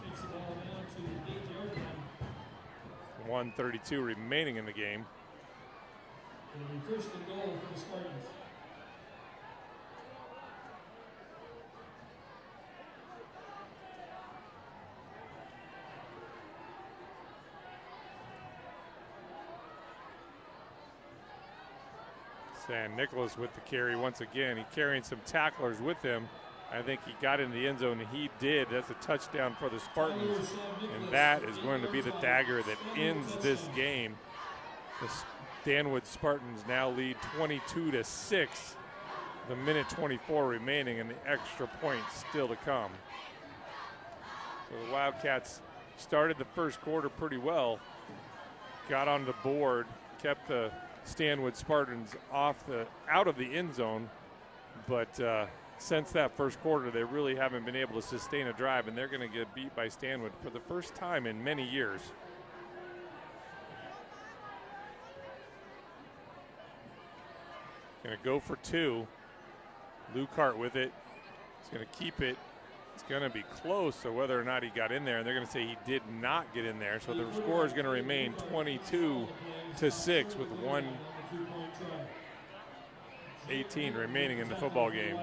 Takes the ball down to the 8-yard line.
1:32 remaining in the game.
It'll be 1st and goal for the Spartans.
San Nicolas with the carry once again. He's carrying some tacklers with him. I think he got in the end zone. He did. That's a touchdown for the Spartans. And that is going to be the dagger that ends this game. The Stanwood Spartans now lead 22-6. The minute 24 remaining and the extra point still to come. So the Wildcats started the 1st quarter pretty well. Got on the board, kept the Stanwood Spartans out of the end zone, but since that 1st quarter, they really haven't been able to sustain a drive, and they're going to get beat by Stanwood for the first time in many years. Going to go for 2. Lukart with it. He's going to keep it. It's going to be close, so whether or not he got in there, and they're going to say he did not get in there, so the score is going to remain 22-6 with 1:18 remaining in the football game.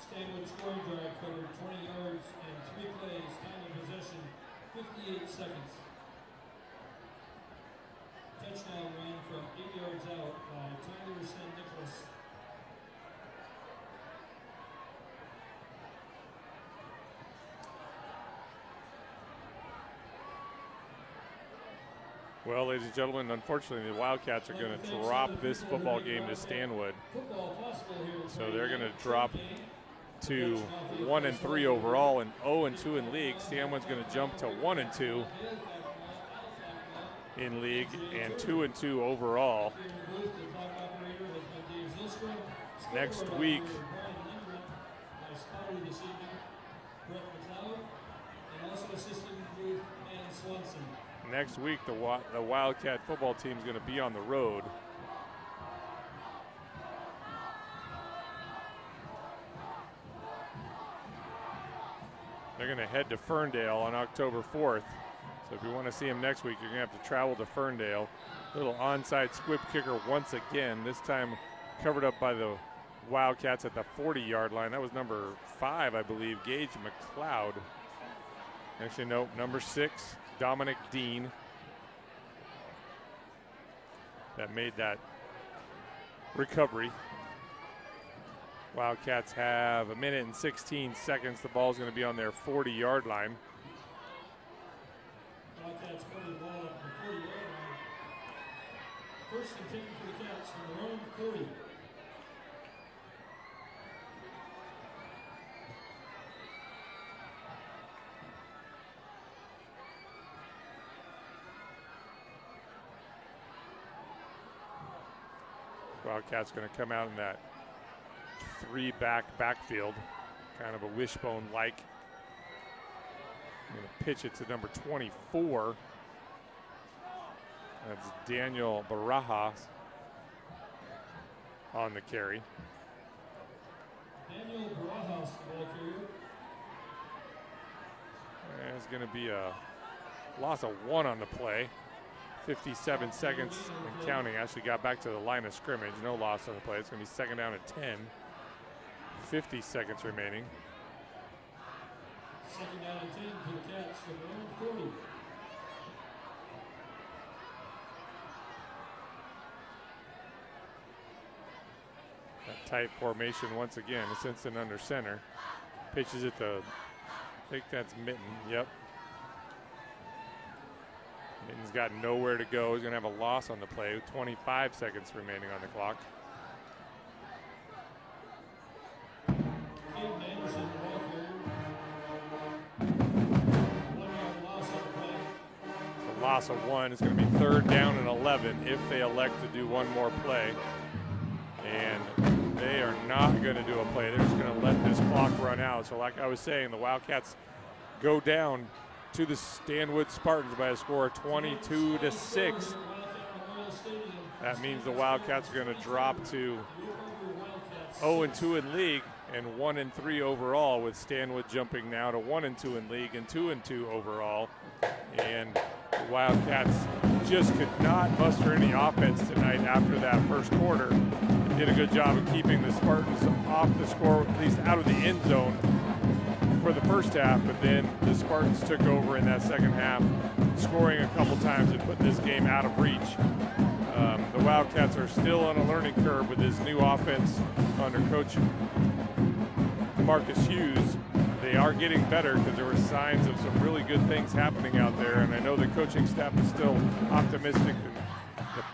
Stanwood scoring drive covered 20 yards and 3 plays. Time of possession 58 seconds. Touchdown ran from 8 yards out by Tyler San Nicolas.
Well, ladies and gentlemen, unfortunately, the Wildcats are going to drop this football game to Stanwood. So they're going to drop to 1-3 overall and 0-2 in league. Stanwood's going to jump to 1-2 in league and 2-2 overall. Next week, the Wildcat football team is going to be on the road. They're going to head to Ferndale on October 4th. So if you want to see them next week, you're going to have to travel to Ferndale. Little onside squib kicker once again, this time covered up by the Wildcats at the 40-yard line. That was number 5, I believe, Gage McLeod. Actually, no, number 6, Dominic Dean. That made that recovery. Wildcats have 1 minute and 16 seconds. The ball's going to be on their 40-yard line.
Wildcats putting the ball up the 40-yard line. 1st and 10 for the Cats from their own 40.
Wildcats going to come out in that 3-back backfield, kind of a wishbone-like. Going to pitch it to number 24. That's Daniel Barajas on the carry.
Daniel Barajas, the ball carrier.
And it's going to be a loss of 1 on the play. 57 seconds and counting. Actually got back to the line of scrimmage. No loss on the play. It's going to be second down and 10. 50 seconds remaining.
Second down and 10 to the Cats from their own 40.
That tight formation once again. Simpson under center. Pitches it to, I think that's Mitten. Yep. Mitten's got nowhere to go. He's going to have a loss on the play with 25 seconds remaining on the clock.
Anderson, the ball carrier. 1 yard loss on the play.
It's a loss of 1. It's going to be third down and 11 if they elect to do one more play. And they are not going to do a play. They're just going to let this clock run out. So like I was saying, the Wildcats go down to the Stanwood Spartans by a score of 22-6. That means the Wildcats are going to drop to 0-2 in league and 1-3 overall, with Stanwood jumping now to 1-2 in league and 2-2 overall. And the Wildcats just could not muster any offense tonight after that first quarter. Did a good job of keeping the Spartans off the score, at least out of the end zone for the first half, but then the Spartans took over in that second half, scoring a couple times and putting this game out of reach. The Wildcats are still on a learning curve with this new offense under Coach Marcus Hughes. They are getting better because there were signs of some really good things happening out there, and I know the coaching staff is still optimistic that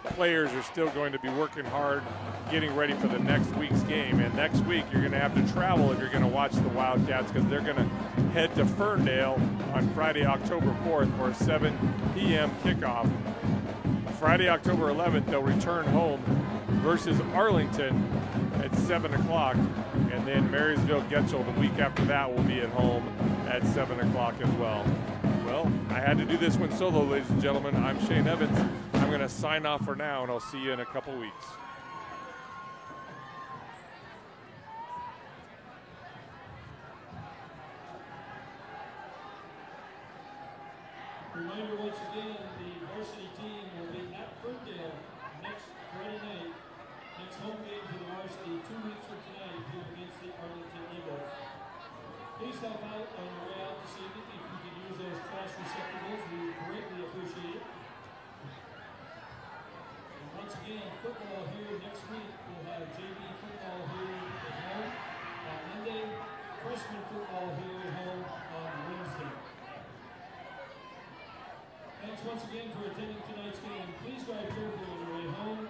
the players are still going to be working hard, getting ready for the next week's game. And next week you're going to have to travel if you're going to watch the Wildcats, because they're going to head to Ferndale on Friday, October 4th for a 7 p.m. kickoff. Friday, October 11th, they'll return home versus Arlington at 7 o'clock. And then Marysville-Getchell the week after that will be at home at 7 o'clock as well. Well, I had to do this one solo, ladies and gentlemen. I'm Shane Evans. I'm going to sign off for now, and I'll see you in a couple weeks.
Reminder once again, the varsity team will be at Ferndale next Friday night. Next home game for the varsity 2 weeks from tonight here against the Arlington Eagles. Please help out on your way out this evening. If you can use those trash receptacles, we greatly appreciate it. And once again, football here next week. We'll have JV football here at home on Monday, freshman football here at home on Wednesday. Thanks once again for attending tonight's game. Please drive carefully on your way home.